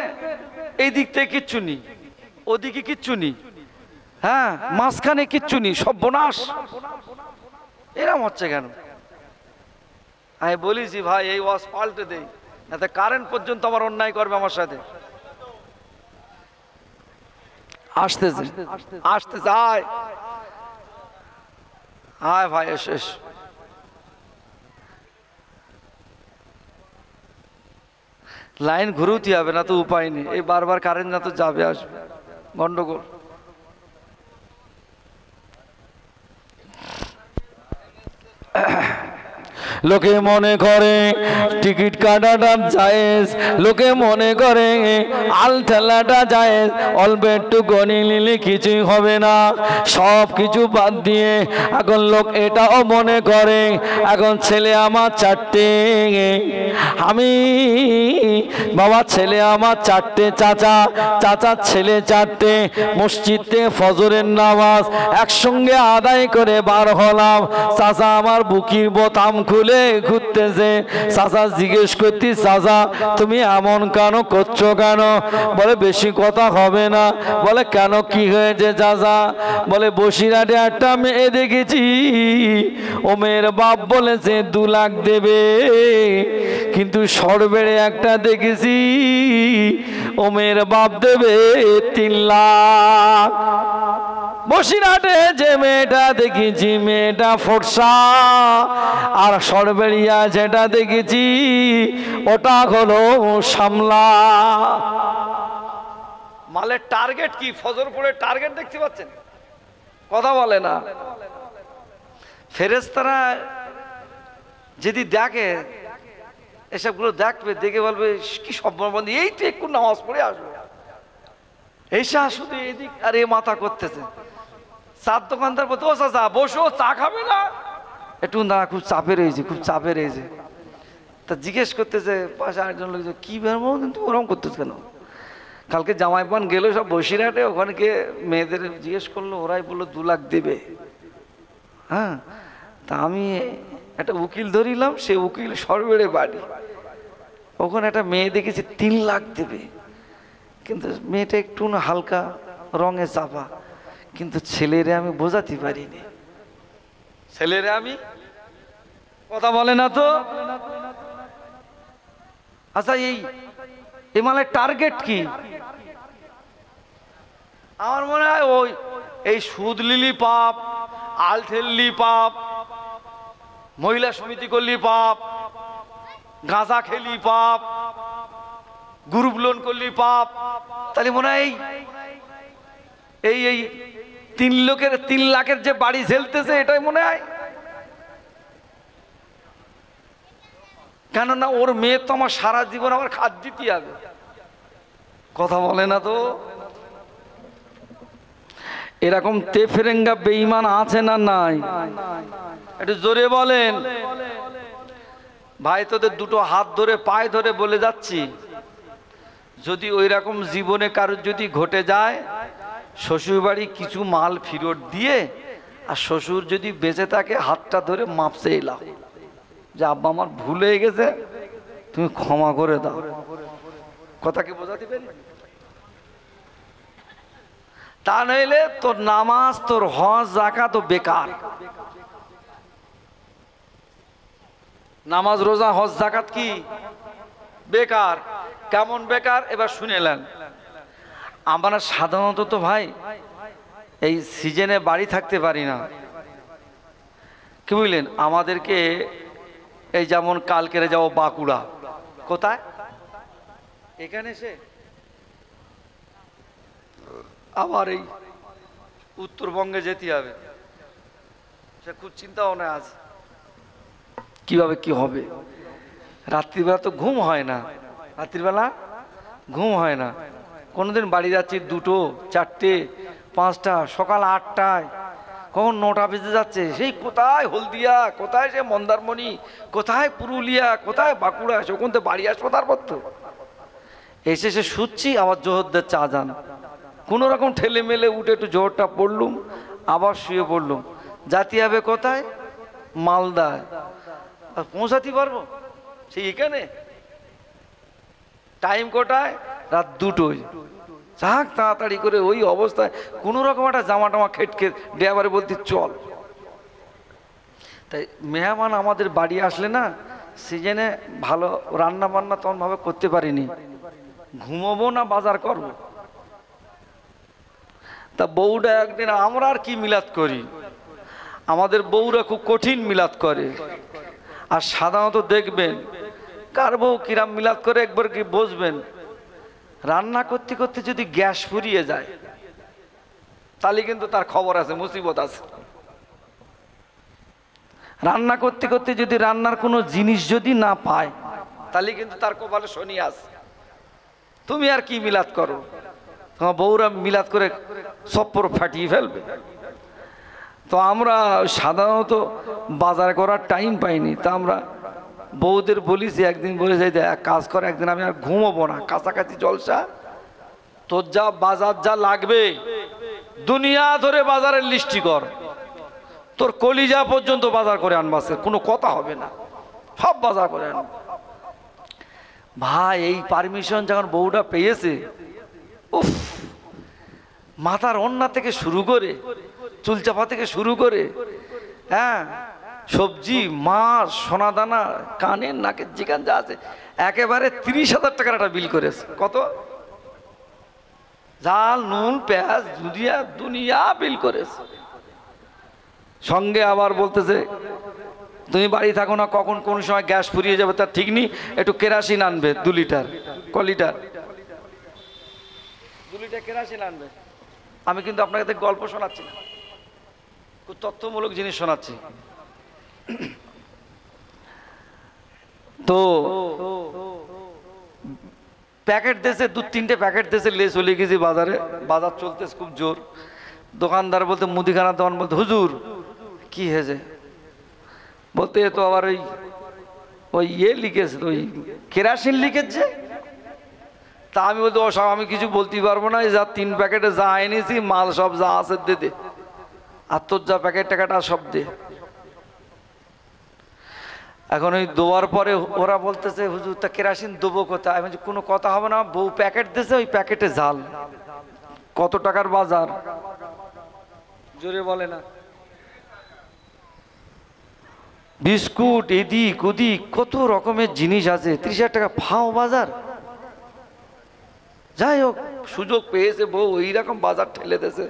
এই দিক থেকে কিচ্ছু নেই, ওদিকে কিচ্ছু নেই, হ্যাঁ মাঝখানে কিচ্ছু নেই, সর্বনাশ। এরম হচ্ছে কেন? আমি বলেছি ভাই এই ওয়াজ পাল্টে দেই, এতে কারেন্ট পর্যন্ত আমার অন্যায় করবে আমার সাথে। আসতেছে আসতেছে, আয় আয় ভাই এস এস। লাইন ঘুরুতে হবে না তো উপায় নেই, এই বারবার কারেন্ট না তো যাবে আসবে, গন্ডগোল। লোকে মনে করে টিকিট কাটাটা জায়েজ, লোকে মনে করে আল ঠেলাটা জায়েজ, অল্প একটু গনি নিলে কিছুই হবে না। সব কিছু বাদ দিয়ে এখন লোক এটাও মনে করে এখন ছেলে আমার 4টে, আমি বাবা ছেলে আমার 4টে, চাচার ছেলে 4টে, মসজিদ থেকে ফজরের নামাজ একসঙ্গে আদায় করে বার হলাম। চাচা আমার বুকির বোতাম খুলে ঘুরতেছে। চাচা জিজ্ঞেস করতি চাচা তুমি এমন কেন করছো কেন? বলে বেশি কথা হবে না। বলে কেন, কি হয়েছে চাচা? বলে বসিরহাটে একটা মেয়ে দেখেছি, ও মেয়ের বাপ বলেছে 2 লাখ দেবে, কিন্তু সরবেড়ে একটা দেখেছি ও মেয়ের বাপ দেবে 3 লাখ। বসিরহাটে যে মেয়েটা দেখেছি মেয়েটা ফর্সা, আর সরবেড়িয়া যেটা দেখেছি ওটা হলো সামলা। মালের টার্গেট কি? ফজরপুরের টার্গেট দেখতে পাচ্ছেন? কথা বলে না। ফেরেশতারা যদি দেখে এসবগুলো দেখবে, দেখে বলবে কি সম্ভবন্ধী, এই তো একটু নামাজ পড়ে আসবো, এইসা শুধু এদিক আর এ মাথা করতেছে। চার দোকানদার বলতে, ও চাচা বসো, চা খাবে না? একটু না, খুব চাপে রয়েছে, খুব চাপে রয়েছে। তা জিজ্ঞেস করতেছে পাশে আরেকজন লোক, কি বেরবো কিন্তু ওরম করতেছে কেন? কালকে জামাইপান গেল সব বসিরহাটে, ওখানে গিয়ে মেয়েদের জিজ্ঞেস করলো, ওরাই বললো 2 লাখ দেবে। হ্যাঁ, তা আমি একটা উকিল ধরিলাম, সে উকিল সরবেড়ে বাড়ি, ওখানে একটা মেয়ে দেখেছি 3 লাখ দেবে, কিন্তু মেয়েটা একটু না হালকা রঙে চাপা, কিন্তু ছেলেরে আমি বোঝাতে পারিনি, ছেলেরে আমি কথা বলে না তো। আচ্ছা, এই মালের টার্গেট কি? আমার মনে হয় ওই এই সুদ লিলি পাপ, আল ঠেললি পাপ, মহিলা সমিতি করলি পাপ, গাঁজা খেলি পাপ, গ্রুপ লোন করলি পাপ। তাহলে মনে হয় এই 3 লাখের যে বাড়ি ঝেলতেছে এটাই মনে হয়। কেননা ওর মেয়ে তো আমার সারা জীবন আমার খাদ দিতে হবে, কথা বলে না তো। এরকম তেফেরেঙ্গা বেঈমান আছে না নাই? একটু জোরে বলেন। ভাই, তোদের দুটো হাত ধরে পায়ে ধরে বলে যাচ্ছি, যদি ওই রকম জীবনে কারোর যদি ঘটে যায়, শ্বশুর বাড়ি কিছু মাল ফেরত দিয়ে, আর শ্বশুর যদি বেঁচে থাকে হাতটা ধরে মাপ চেয়ে এলাম যে আব্বা আমার ভুল হয়ে গেছে, তুমি ক্ষমা করে দাও। কথা কি বোঝাতে পারি? তা নইলে তোর নামাজ, তোর হজ, যাকাত তো বেকার। নামাজ, রোজা, হজ, যাকাত কি বেকার? কেমন বেকার এবার শুনেলেন। আমরা সাধারণত তো ভাই এই সিজনে বাড়ি থাকতে পারি না, কি বুঝলেন? আমাদেরকে এই যেমন কালকেরে যাবো বাঁকুড়া, কোথায়? এখানে এসে আবার এই উত্তরবঙ্গে যেতে হবে, সে খুব চিন্তা ভাবনা আছে কিভাবে কি হবে। রাত্রিবেলা তো ঘুম হয় না, রাত্রিবেলা ঘুম হয় না। কোনোদিন বাড়ি যাচ্ছি 2টো, 4টে, 5টা, সকাল 8টায়, কখন 9টা বেজে যাচ্ছে। সেই কোথায় হলদিয়া, কোথায় সে মন্দারমণি, কোথায় পুরুলিয়া, কোথায় বাঁকুড়া, সে ওখান থেকে বাড়ি আসবো। তারপর তো এসে সে শুচ্ছি, আবার জোহরদের চা যান, কোনো রকম ঠেলে মেলে উঠে একটু জোহরটা পড়লুম, আবার শুয়ে পড়লুম। জাতি হবে কোথায়? মালদায়। আর পৌঁছাতে পারবো সেই এখানে? টাইম কোটায়? রাত 2টোয়। যাক তাড়াতাড়ি করে ওই অবস্থায় কোনো রকম একটা জামা টামা খেটকে ড্রাইভারে বলতে চল। তাই মেহমান আমাদের বাড়ি আসলে না, সিজনে ভালো রান্না বান্না তখন ভাবে করতে পারিনি, ঘুমোবো না বাজার করব। তা বউটা একদিন, আমরা আর কি মিলাদ করি, আমাদের বউরা খুব কঠিন মিলাদ করে। আর সাধারণত দেখবেন কার বউ কিরাম মিলাদ করে, একবার কি বসবেন, রান্না করতে করতে যদি গ্যাস ফুরিয়ে যায় তাহলে কিন্তু তার খবর আছে, মুসিবত আছে। রান্না করতে করতে যদি রান্নার কোনো জিনিস যদি না পায় তাহলে কিন্তু তার কপালে শনি আছে। তুমি আর কি মিলাদ করো, তোমার বউরা মিলাদ করে সপ্পর ফাটিয়ে ফেলবে। তো আমরা সাধারণত বাজার করার টাইম পাইনি, তা আমরা বউদের বলি যে একদিন বলে যাই, এক কাজ করে, একদিন আমি আর ঘুমোবো না, কাছাকাছি জলসা, তোর যা বাজার যা লাগবে দুনিয়া ধরে বাজারের লিস্টি কর, তোর কলিজা পর্যন্ত বাজার করে আনবাসে, কোনো কথা হবে না, সব বাজার করে আনবো। ভাই, এই পারমিশন যখন বউটা পেয়েছে, উফ, মাথার ওন্না থেকে শুরু করে, চুলচাপা থেকে শুরু করে, হ্যাঁ, সবজি, মাছ, সোনাদানা, কানের নাকের যেখান যা আছে, একেবারে 30,000 টাকার একটা বিল করেছে। কত? জাল, নুন, পেঁয়াজ, দুনিয়া বিল করেছে। সঙ্গে আবার বলতেছে তুমি বাড়ি থাকো না, কখন কোন সময় গ্যাস ফুরিয়ে যাবে তার ঠিক নেই, একটু কেরাসিন আনবে 2 লিটার। ক লিটার? 2 লিটার কেরাসিন আনবে। আমি কিন্তু আপনাকে গল্প শোনাচ্ছি না, খুব তথ্যমূলক জিনিস শোনাচ্ছি। তো প্যাকেট দেশে 2-3টে প্যাকেট দেশে লে চলে গেছি বাজারে, বাজার চলতেছে খুব জোর। দোকানদার বলতে, মুদিখানার দোকান বলতে, হুজুর কি হয়েছে? বলতে এ তো আবার ওই লিখেছে, ওই কেরাসিন লিখেছে। তা আমি বলতে, ও সব আমি কিছু বলতে পারবো না, যা 3 প্যাকেটে যা এনেছি মাল সব যা আছে দে, আর তোর যা প্যাকেট ট্যাকেট আর সব দে। এখন ওই দেওয়ার পরে ওরা বলতেছে, হুজুর তা কেরাসিন দেবো কোথায়? আমি বলছি, কোনো কথা হবে না, বউ প্যাকেট দিয়েছে, ওই প্যাকেটে ঝাল। কত টাকার বাজার? জোরে বলে না। বিস্কুট এদিক ওদিক কত রকমের জিনিস আছে, 30,000 টাকা ফাও বাজার। যাই হোক, সুযোগ পেয়েছে বউ, ওই রকম বাজার ঠেলে দিয়েছে।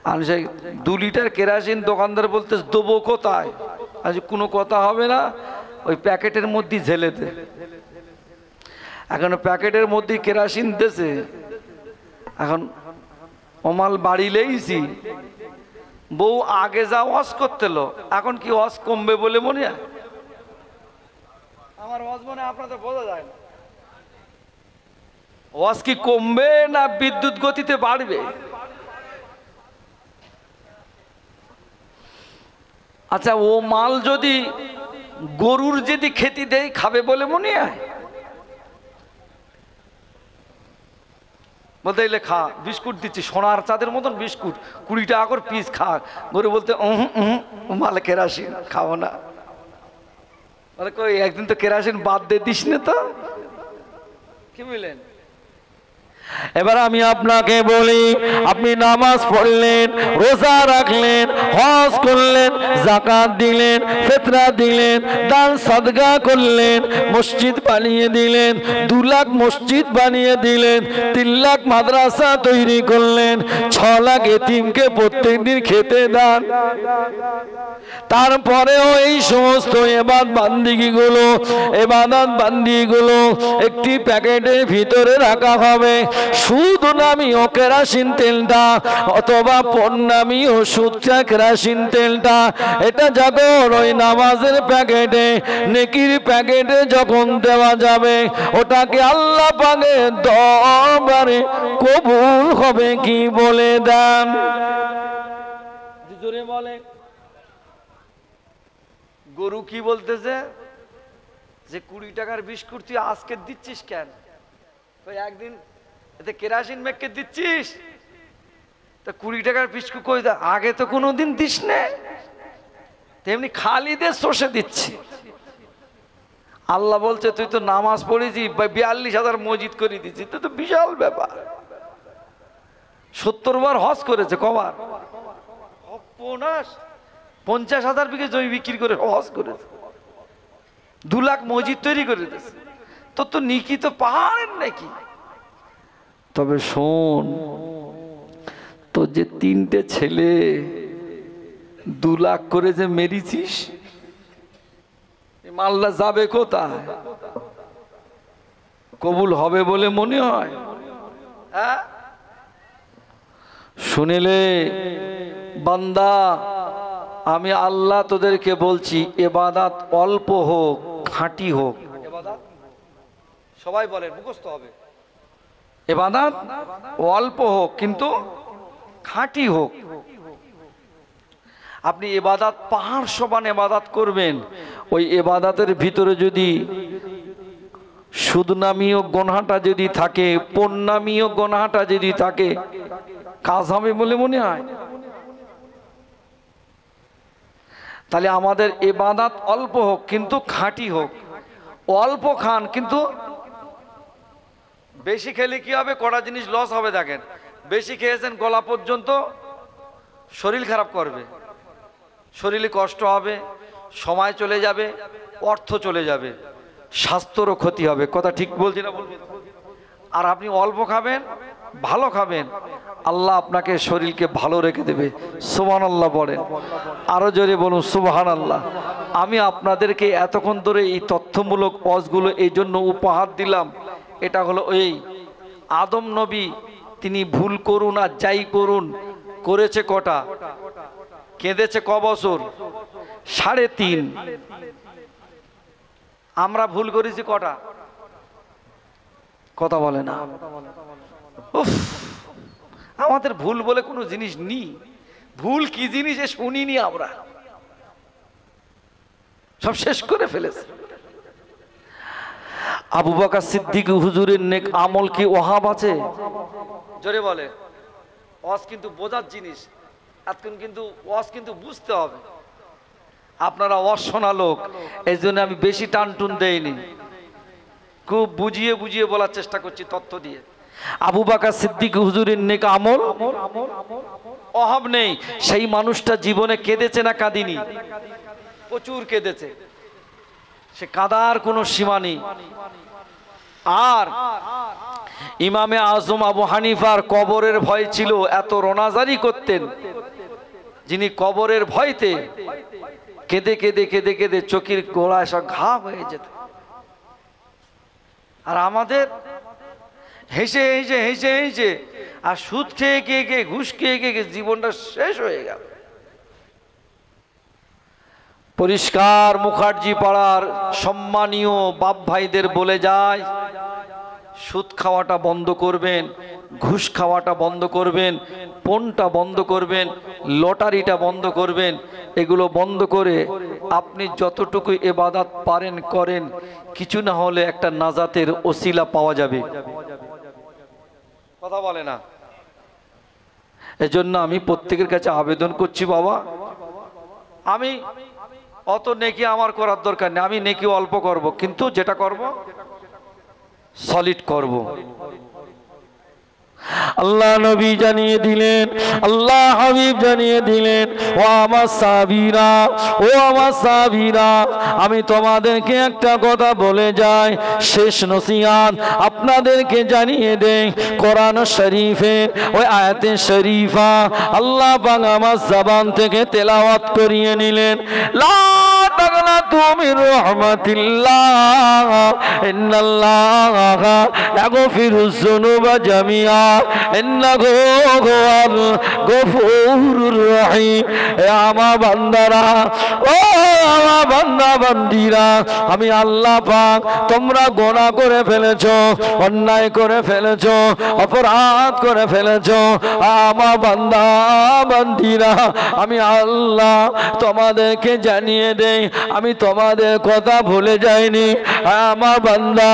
আর সেই 2 লিটার কেরাসিন দোকানদার বলতে, দেবো কোথায়? আজ কোনো কথা হবে না, ওই প্যাকেটের মধ্যে ঝেলে দে। এখন প্যাকেটের মধ্যে কেরাসিন দিয়েছে। এখন অমাল বাড়ি লেগেছি, বউ আগে যা ওয়াশ করতেল, এখন কি ওয়াশ কমবে বলে মনে হয়? আমার ওয়াশ মনে আপনাদের বোঝা যায় না। ওয়াশ কি কমবে না বিদ্যুৎ গতিতে বাড়বে? আচ্ছা, ও মাল যদি গরুর যদি খেতে দেয়, খাবে বলে মনে হয়? বলতে এলে খা, বিস্কুট দিচ্ছি, সোনার চাঁদের মতন বিস্কুট, 20 টাকা করে পিস, খা। গরু বলতে, মাল কেরাসিন খাবো না। বলে, কই একদিন তো কেরাসিন বাদ দিয়ে দিস না তো। কি বললেন? এবার আমি আপনাকে বলি, আপনি নামাজ পড়লেন, রোজা রাখলেন, হজ করলেন, যাকাত দিলেন, ফিতরা দিলেন, দান সাদকা করলেন, মসজিদ বানিয়ে দিলেন, 2 লাখ মসজিদ বানিয়ে দিলেন, 3 লাখ মাদ্রাসা তৈরি করলেন, 6 লাখ এতিমকে প্রত্যেকদিন খেতে দেন। তারপরেও এই সমস্ত ইবাদত বান্দিগুলো একটি প্যাকেটের ভিতরে রাখা হবে। সুদ নামি ও কেরাসিন তেলটা, অথবা পণ্যামি ও সুচ্চা কেরাসিন তেলটা, এটা যখন ওই নামাজের প্যাকেটে, নেকির প্যাকেটে যখন দেওয়া যাবে, ওটাকে আল্লাহ পাকে দরবারে কবুল হবে কি বলে দেন। জোরে বলে। গরু কি বলতেছে যে 20 টাকার বিস্কুট তুই আজকে দিচ্ছিস কেন? ওই একদিন এতে কেরাসিন মেখে দিচ্ছিস, তা 20 টাকার বিস্কুট কই দা? আগে তো কোনোদিন দিস না, তেমনি খালি দিয়ে সর্ষে দিচ্ছি। আল্লাহ বলছে, তুই তো নামাজ পড়েছি, 42,000 মসজিদ করে দিচ্ছি, তো বিশাল ব্যাপার। 70 বার হজ করেছে, কবার? 50,000 বিঘে জমি বিক্রি করে হজ করেছে, 2 লাখ মসজিদ তৈরি করে দিয়েছে। তোর তো নিকি তো পাহাড়ের নাকি। তবে শোন, তোর যে 3টে ছেলে 2 লাখ করে যে মেরেছিস, মাল্লা যাবে কোথায়? কবুল হবে বলে মনে হয়? হ্যাঁ, শুনিলে বান্দা, আমি আল্লাহ তোদেরকে বলছি, ইবাদত অল্প হোক, খাঁটি হোক। সবাই বলেন, মুখস্থ হবে। ইবাদত অল্প হোক কিন্তু খাঁটি হোক। আপনি ইবাদত পাহাড় সমান ইবাদত করবেন, ওই ইবাদতের ভিতরে যদি সুদনামীয় গোনাটা যদি থাকে, পণ্যামীয় গোনাটা যদি থাকে, কাজ হবে বলে মনে হয়? তাহলে আমাদের ইবাদত অল্প হোক কিন্তু খাঁটি হোক। অল্প খান, কিন্তু বেশি খেলে কি হবে? কড়া জিনিস লস হবে। দেখেন, বেশি খেয়েছেন গলা পর্যন্ত, শরীর খারাপ করবে, শরীরে কষ্ট হবে, সময় চলে যাবে, অর্থ চলে যাবে, স্বাস্থ্যরও ক্ষতি হবে। কথা ঠিক বলছি না? বলবেন। আর আপনি অল্প খাবেন, ভালো খাবেন, আল্লাহ আপনাকে শরীরকে ভালো রেখে দেবে। সুবহানাল্লাহ বলেন, আরো জোরে বলুন সুবহানাল্লাহ। আমি আপনাদেরকে এতক্ষণ ধরে এই তথ্যমূলক ওয়াজগুলো এই জন্য উপহার দিলাম। এটা হলো ওই আদম নবী, তিনি ভুল করুন আর যাই করুন, করেছে কটা? কেঁদেছে ক বছর? 3.5। আমরা ভুল করেছি কটা? কথা বলে না। উফ, আমাদের ভুল বলে কোনো জিনিস নেই। ভুল কি জিনিস এ শুনিনি আমরা, সব শেষ করে ফেলেছে। আবু বকর সিদ্দিক হুজুরের নেক আমল কি ওহাব আছে? জোরে বলে। ওয়াজ কিন্তু বোঝার জিনিস, এতক্ষণ কিন্তু ওয়াজ কিন্তু বুঝতে হবে। আপনারা ওয়াজ শোনা লোক, এই জন্য আমি বেশি টানটুন দেইনি, খুব বুঝিয়ে বুঝিয়ে বলার চেষ্টা করছি তথ্য দিয়ে। আবু বকর সিদ্দিক হুজুরের নেক আমল অভাব নেই। সেই মানুষটা জীবনে কেঁদেছে না কাঁদিনি? প্রচুর কেঁদেছে, সে কাঁদার কোনো সীমা নেই। আর ইমামে আজম আবু হানিফার কবরের ভয় ছিল, এত রোনাজারি করতেন, যিনি কবরের ভয়তে কেঁদে কেঁদে কেঁদে কেঁদে চোখের গোড়ায় সব ঘা হয়ে যেত। আর আমাদের হেসে হেসে হেসে হেসে আর সুদ খেয়ে খেয়ে খেয়ে ঘুষ খেয়ে খেয়ে জীবনটা শেষ হয়ে গেল। পরিষ্কার মুখার্জি পাড়ার সম্মানীয় বাপ ভাইদের বলে যায়, সুদ খাওয়াটা বন্ধ করবেন, ঘুষ খাওয়াটা বন্ধ করবেন, পণটা বন্ধ করবেন, লটারিটা বন্ধ করবেন। এগুলো বন্ধ করে আপনি যতটুকু ইবাদত পারেন করেন, কিছু না হলে একটা নাজাতের ওসিলা পাওয়া যাবে। কথা বলে না। এজন্য আমি প্রত্যেকের কাছে আবেদন করছি, বাবা আমি অত নেকি আমার করার দরকার নেই, আমি নেকি অল্প করব, কিন্তু যেটা করব সলিড করব। আল্লাহ নবী জানিয়ে দিলেন, আল্লাহ হাবিব জানিয়ে দিলেন, ও আমার সাহাবীরা, ও আমার সাহাবীরা, আমি তোমাদেরকে একটা কথা বলে যাই, শেষ নসিহত আপনাদেরকে জানিয়ে দেই। কোরআন শরীফের ওই আয়াতে শরীফা আল্লাহ পাক আমার জবান থেকে তেলাওয়াত করিয়ে নিলেন, লা তাগনাতু মির রাহমাতিল্লাহ ইন্নাল্লাহা ইয়াগফিরুয যুনুবা জামিআ ইন্নাহু হুয়াল গফুরুর রহিম। এ আমার বান্দারা, ও আমার বান্দা বান্দিরা, আমি আল্লাহ পাক, তোমরা গুনাহ করে ফেলেছো, অন্যায় করে ফেলেছো, অপরাধ করে ফেলেছো, আমার বান্দা বান্দিরা, আমি আল্লাহ তোমাদেরকে জানিয়ে দেই, আমি তোমাদের কথা ভুলে যাইনি। আমার বান্দা,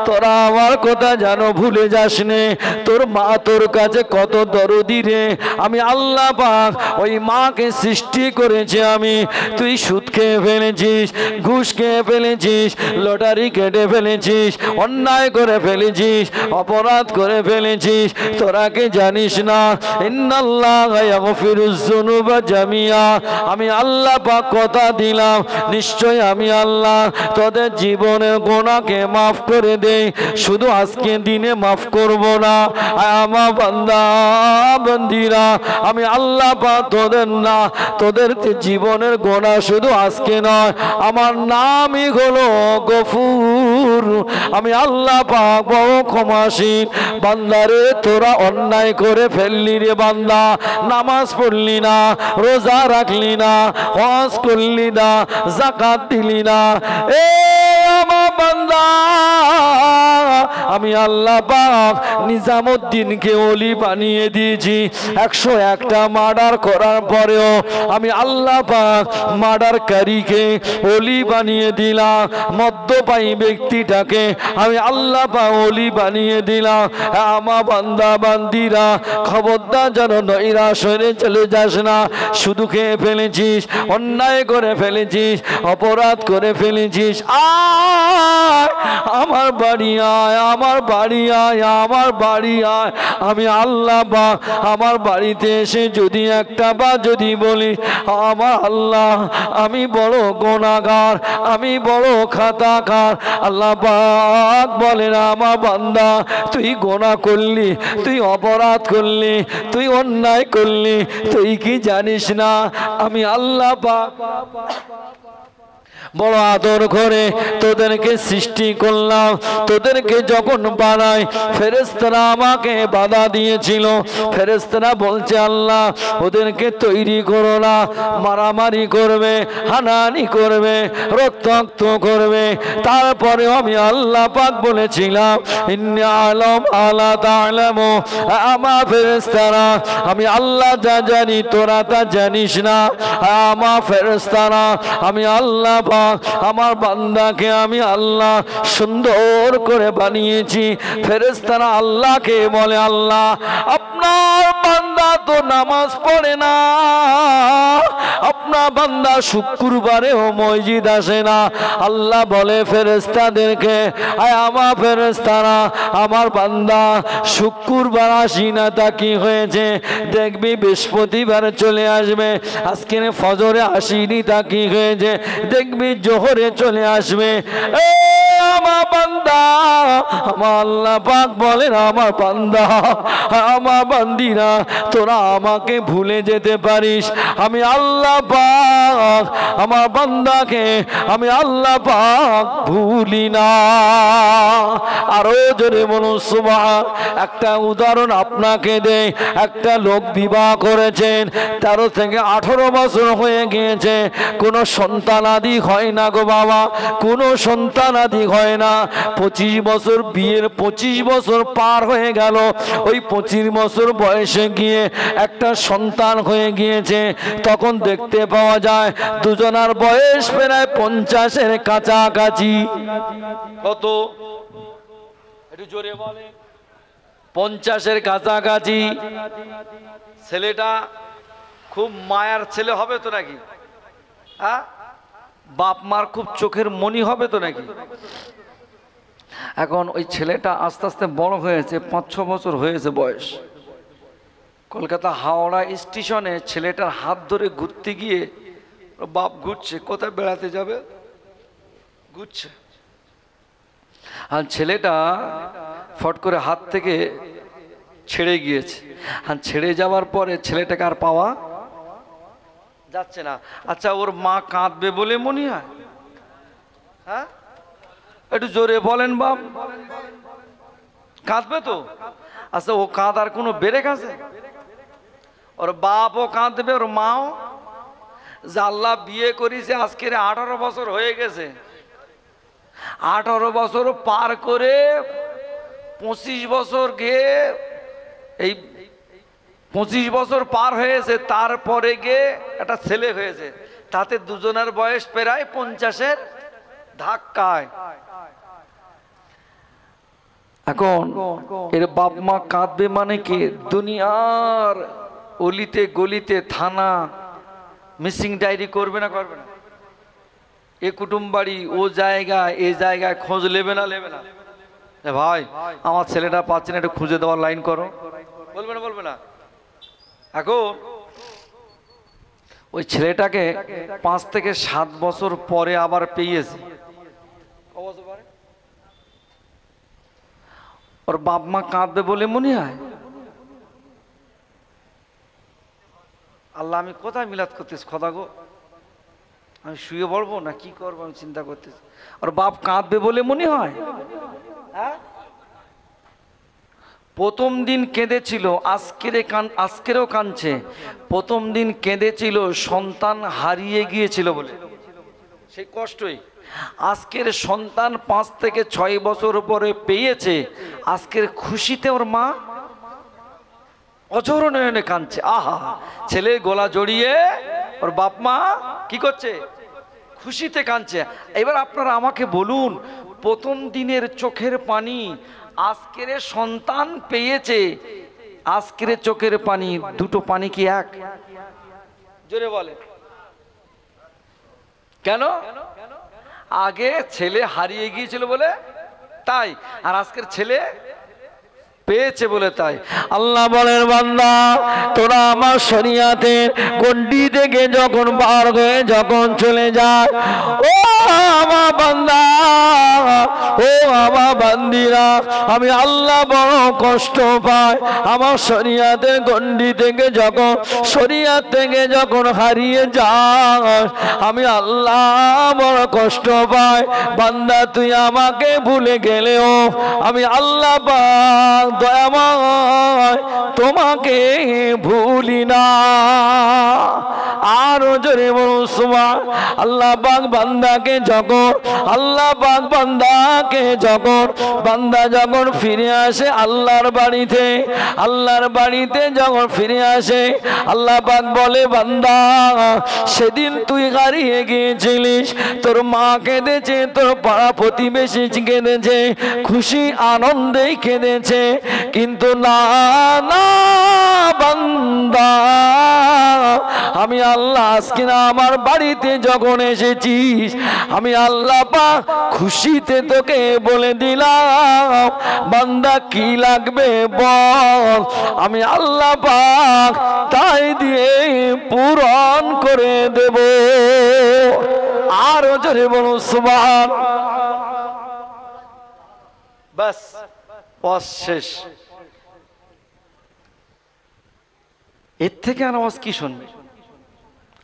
তোরা আমার কথা জানো, ভুলে যাস নে। তোর মা তোর কাছে কত দরদি রে। আমি আল্লাহ পাক ওই মাকে সৃষ্টি করেছি আমি। তুই সুদ খেয়ে ফেলেছিস, ঘুষ খেয়ে ফেলেছিস, লটারি কেটে ফেলেছিস, অন্যায় করে ফেলেছিস, অপরাধ করে ফেলেছিস, তোরা কি জানিস না? ইন্নাল্লাহা ইয়াগফিরুয যুনুবা জামিআ। আমি আল্লাহ পাক কথা দিলাম, নিশ্চয় আমি আল্লাহ তোদের জীবনের গুনাহকে মাফ করে দেই। শুধু আজকে দিনে মাফ করব না, আমার বান্দা বান্দিরা, আমি আল্লাহ পাক তোদের না, তোদের জীবনের গুনাহ শুধু আজকে নয়, আমার নামই হলো গফুর। আমি আল্লাহ পাক বড় ক্ষমাশীল। বান্দারে, তোরা অন্যায় করে ফেললি রে বান্দা, নামাজ পড়লি না, রোজা রাখলি না, হজ করলি না, যাকাত দিলি না, এ আমার বান্দা, আমি আল্লাহ পাক নিজামুদ্দিনকে ওলি বানিয়ে দিয়েছি। 101টা মার্ডার করার পরেও আমি আল্লাহ পাক মার্ডারকারীকে ওলি বানিয়ে দিলাম। মদ্যপায়ী ব্যক্তিটাকে আমি আল্লাহ পাক ওলি বানিয়ে দিলাম। আমার বান্দা বান্দিরা, খবরদার যেন নৈরাশ হয়ে চলে যাস না। শুধু খেয়ে ফেলেছিস, অন্যায় করে ফেলেছিস, অপরাধ করে ফেলেছিস, আয় আমার বাড়ি আয়, আমার বাড়ি আয়, আমার বাড়ি আয়। আমি আল্লাহ পাক আমার বাড়িতে এসে যদি একটা বা যদি বলি, আমার আল্লাহ আমি বড় গুনাহগার, আমি বড় খাতাকার, আল্লাহ পাক বলেন, আমার বান্দা তুই গুনাহ করলি, তুই অপরাধ করলি, তুই অন্যায় করলি, তুই কি জানিস না আমি আল্লাহ পাক বড় আদর করে তোদেরকে সৃষ্টি করলাম, তোদেরকে যখন বানাই ফেরেশতারা আমাকে বাধা দিয়েছিল। ফেরেশতারা বলছে আল্লাহ ওদেরকে তৈরি করো না, মারামারি করবে, হানাহানি করবে, রক্তাক্ত করবে। তারপরেও আমি আল্লাহ পাক বলেছিলাম ইন্নী আ'লাম আলা তা'লামু, আমার ফেরেশতারা আমি আল্লাহ যা জানি তোরা তা জানিস না। আমার ফেরেশতারা আমি আল্লাহ পাক আমার বান্দাকে আমি আল্লাহ সুন্দর করে বানিয়েছি। ফেরেশতারা আল্লাহকে বলে আল্লাহ আপনার বান্দা তো নামাজ পড়ে না, আপনার বান্দা শুক্রবারেও মসজিদ আসে না। আল্লাহ বলে ফেরেশতাদেরকে আমার ফেরেশতারা আমার বান্দা শুক্রবার আসি না তা কি হয়েছে, দেখবি বৃহস্পতিবার চলে আসবে। আজকে ফজরে আসিনি তা কি হয়েছে, দেখবি জোহরে চলে আসবে। আমার বান্দা আমার আল্লাহ পাক বলেন আমার বান্দা আমার বান্দিরা তোরা আমাকে ভুলে যেতে পারিস, আমি আল্লাহ পাক আমার বান্দাকে আমি আল্লাহ পাক ভুলি না। আরো জোরে বলুন সুবহান। একটা উদাহরণ আপনাকে দেই, একটা লোক বিবাহ করেছেন, 13 থেকে 18 বছর হয়ে গিয়েছে, কোনো সন্তানাদি হয় না গো বাবা, কোনো সন্তানাদি হয় না। 25 বছর বিয়ের 25 বছর পার হয়ে গেল, ওই 25 বছর বয়সে গিয়ে একটা সন্তান হয়ে গিয়েছে। তখন দেখতে পাওয়া যায় দুজনার বয়স প্রায় 50-এর কাছাকাছি। কত একটু জোরে বলে? 50-এর কাছাকাছি। ছেলেটা খুব মায়ার ছেলে হবে তো নাকি? হ্যাঁ, বাপ মার খুব চোখের মনি হবে তো নাকি? এখন ওই ছেলেটা আস্তে আস্তে বড় হয়েছে, 5-6 বছর হয়েছে বয়স। কলকাতা হাওড়া স্টেশনে ছেলেটার হাত ধরে ঘুরতে গিয়ে বাপ ঘুরছে, কোথায় বেড়াতে যাবে ঘুরছে, আর ছেলেটা ফট করে হাত থেকে ছেড়ে গিয়েছে। আর ছেড়ে যাওয়ার পরে ছেলেটাকে আর পাওয়া যাচ্ছে না। আচ্ছা ওর মা কাঁদবে বলে মনে হয়? হ্যাঁ, একটু জোরে বলেন বাপ, কাঁদবে তো? আচ্ছা ও কাঁদার কোনো ব্রেক আছে? ওর বাপও কাঁদবে, ওর মাও। যে আল্লাহ বিয়ে করেছে আজকের 18 বছর হয়ে গেছে, 18 বছর পার করে 25 বছর গিয়ে এই 25 বছর পার হয়েছে, তারপরে গিয়ে একটা ছেলে হয়েছে, তাতে দুজনের বয়স প্রায় 50-এর ধাক্কায়। এখন এর বাপ মা কাঁদবে মানে কি? দুনিয়ার অলিতে গলিতে থানা মিসিং ডায়েরি করবে না করবে না? এ কুটুম বাড়ি ও জায়গায় এ জায়গায় খোঁজ নেবে না নেবে না? ভাই আমার ছেলেটা পাচ্ছে না, একটু খুঁজে দেওয়ার লাইন করো, বলবে না বলবে না? এখন ওই ছেলেটাকে 5 থেকে 7 বছর পরে আবার পেয়েছে। ওর বাপ মা কাঁদবে বলে মনে হয়? আল্লাহ আমি কোথায় মিলাদ করতেছি খোদা গো, আমি শুয়ে পড়বো না কি করবো আমি চিন্তা করতেছি। ওর বাপ কাঁদবে বলে মনে হয়? হ্যাঁ, প্রথম দিন কেঁদেছিল, আজকেরও কাঁদছে। প্রথম দিন কেঁদেছিল সন্তান হারিয়ে গিয়েছিল বলে, সেই কষ্টই। আজকের সন্তান 5 থেকে 6 বছর পরে পেয়েছে, আজকের খুশিতে ওর মা অঝর নয়নে কাঁদছে। আহা, ছেলে গলা জড়িয়ে ওর বাপ মা কি করছে? খুশিতে কাঁদছে। এবার আপনারা আমাকে বলুন, প্রথম দিনের চোখের পানি, আজকের সন্তান পেয়েছে, আজকের চোখের পানি, দুটো পানি কি এক? জোরে বলে কেন? আগে ছেলে হারিয়ে গিয়েছিল বলে তাই, আর আজকের ছেলে পেয়েছে বলে তাই। আল্লাহ বলেন বান্দা তোরা আমার শরিয়াতের গণ্ডি থেকে যখন বার হয়ে যখন চলে যায়, ও আমার বান্দা, ও আমার বান্দিরা, আমি আল্লাহ বড় কষ্ট পাই আমার শরিয়াতের গণ্ডি থেকে যখন, শরিয়াত থেকে যখন হারিয়ে যাস, আমি আল্লাহ বড় কষ্ট পাই। বান্দা তুই আমাকে ভুলে গেলেও আমি আল্লাহ পাক দয়াময় তোমাকে ভুলি না। আরো জোরে বলুন সুবহান। আল্লাহ পাক বান্দাকে যখন, আল্লাহ পাক বান্দাকে যখন, বান্দা যখন ফিরে আসে আল্লাহর বাড়িতে, আল্লাহর বাড়িতে যখন ফিরে আসে, আল্লাহ পাক বলে বান্দা সেদিন তুই হারিয়ে গিয়েছিলিস, তোর মা কেঁদেছে, তোর পাড়া প্রতিবেশী কেঁদেছে, খুশি আনন্দেই কেঁদেছে, কিন্তু না না বান্দা, আমি আল্লাহ আজকে না আমার বাড়িতে যখন এসেছিস, আমি আল্লাহ পাক খুশিতে তোকে বলে দিলাম বান্দা কি লাগবে বল, আমি আল্লাহ পাক তাই দিয়ে পূরণ করে দেব। আরো জোরে বলুন সুবহান। বাস ওয়াজ শেষ। এর থেকে আর ওয়াজ কি শুনবে?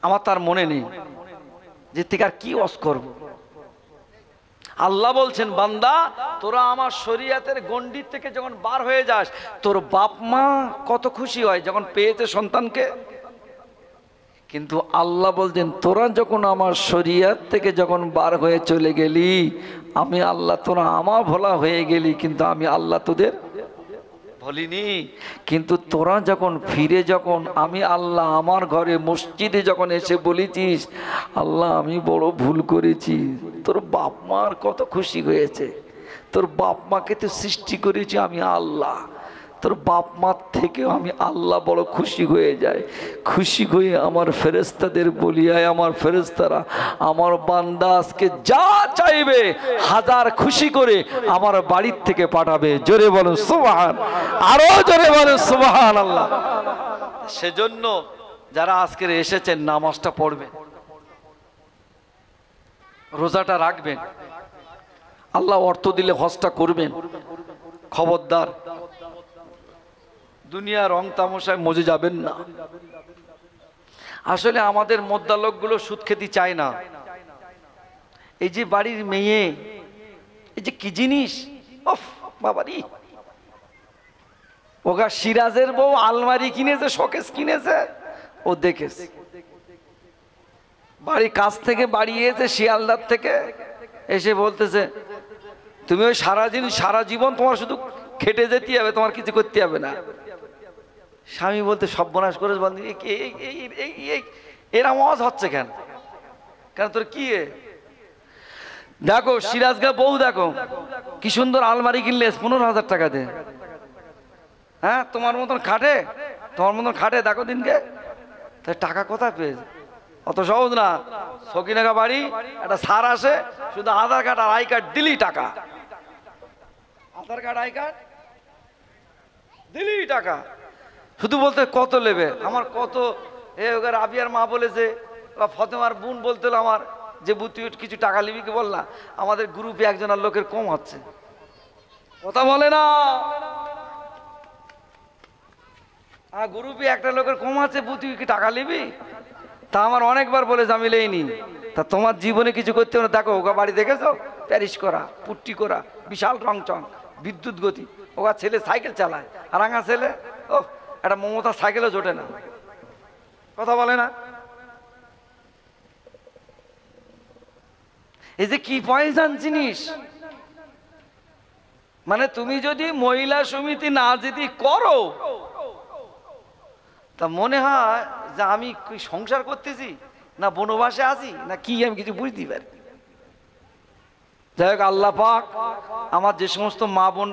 আমার তার মনে নেই যে থেকে আর কি ওয়াজ করব। আল্লাহ বলছেন বান্দা তোরা আমার শরীয়তের গণ্ডির থেকে যখন বার হয়ে যাস, তোর বাপ মা কত খুশি হয় যখন পেয়েছে সন্তানকে, কিন্তু আল্লাহ বলছেন তোরা যখন আমার শরীয়ত থেকে যখন বার হয়ে চলে গেলি, আমি আল্লাহ তোরা আমার ভোলা হয়ে গেলি, কিন্তু আমি আল্লাহ তোদের বলিনি। কিন্তু তোরা যখন ফিরে, যখন আমি আল্লাহ আমার ঘরে মসজিদে যখন এসে বলেছিস আল্লাহ আমি বড় ভুল করেছি, তোর বাপ মার কত খুশি হয়েছে, তোর বাপ মাকে তো সৃষ্টি করেছি আমি আল্লাহ, তোর বাপ মার থেকেও আমি আল্লাহ বড় খুশি হয়ে যায়। খুশি হয়ে আমার ফেরেশতাদের বলি, আয় আমার ফেরেশতারা আমার বান্দা আজকে যা চাইবে হাজার খুশি করে আমার বাড়ির থেকে পাঠাবে। জোরে বলুন সুবহান, আরো জোরে বলুন সুবহান আল্লাহ। সেজন্য যারা আজকে এসেছেন নামাজটা পড়বেন, রোজাটা রাখবেন, আল্লাহ অর্থ দিলে হজটা করবেন। খবরদার দুনিয়া রং তামাশায় মজে যাবেন না। আসলে আমাদের মোদ্দা লোকগুলো সুদ খেতে চায় না। এই যে বাড়ির মেয়ে, এই যে কি জিনিস, ওফ বাবারি, ওগা সিরাজের বউ আলমারি কিনেছে, শোকেস কিনেছে, ও দেখেছে বাড়ির কাছ থেকে বাড়ি এসে শিয়ালদার থেকে এসে বলতেছে তুমি ওই সারা জীবন তোমার শুধু খেটে যেতে হবে, তোমার কিছু করতে হবে না। স্বামী বলতে সর্বনাশ করে বলতে এর আওয়াজ হচ্ছে কেন, কেন তোর কি? দেখো সিরাজগা বউ দেখো কি সুন্দর আলমারি কিনলে 15,000 টাকা দে, হ্যাঁ তোমার মতন খাটে, তোমার মতন খাটে দেখো দিনকে, তাই টাকা কোথায় পেয়েছে? অত সহজ না। সকিনাগা বাড়ি একটা সার আসে, শুধু আধার কার্ড আর আই কার্ড দিলি টাকা, আধার কার্ড আই কার্ড দিলি টাকা, শুধু বলতে কত নেবে আমার কত। রাবিয়ার মা বলেছে বা ফতেমার বোন বলতে আমার যে তুই কিছু টাকা নিবি কি বল না, আমাদের গ্রুপে একজনের লোকের কম হচ্ছে, কথা বলে না, গ্রুপে একটা লোকের কম আছে, তুই কি টাকা নিবি? তা আমার অনেকবার বলেছে আমি লেইনি। তা তোমার জীবনে কিছু করতে হবে না। দেখো ওগা বাড়ি দেখেছো, প্যারিস করা, পুট্টি করা, বিশাল রংচং, বিদ্যুৎ গতি, ওগা ছেলে সাইকেল চালায়, আর আঙা ছেলে ও একটা মমতা সাইকেলও জোটে না, কথা বলে না। এই যে কি পয়সান জিনিস, মানে তুমি যদি মহিলা সমিতি না যদি করো তা মনে হয় যে আমি সংসার করতেছি না বনবাসে আছি না কি, আমি কিছু বুঝতে পারি। যাই হোক আল্লাহ পাক আমার যে সমস্ত মা বোন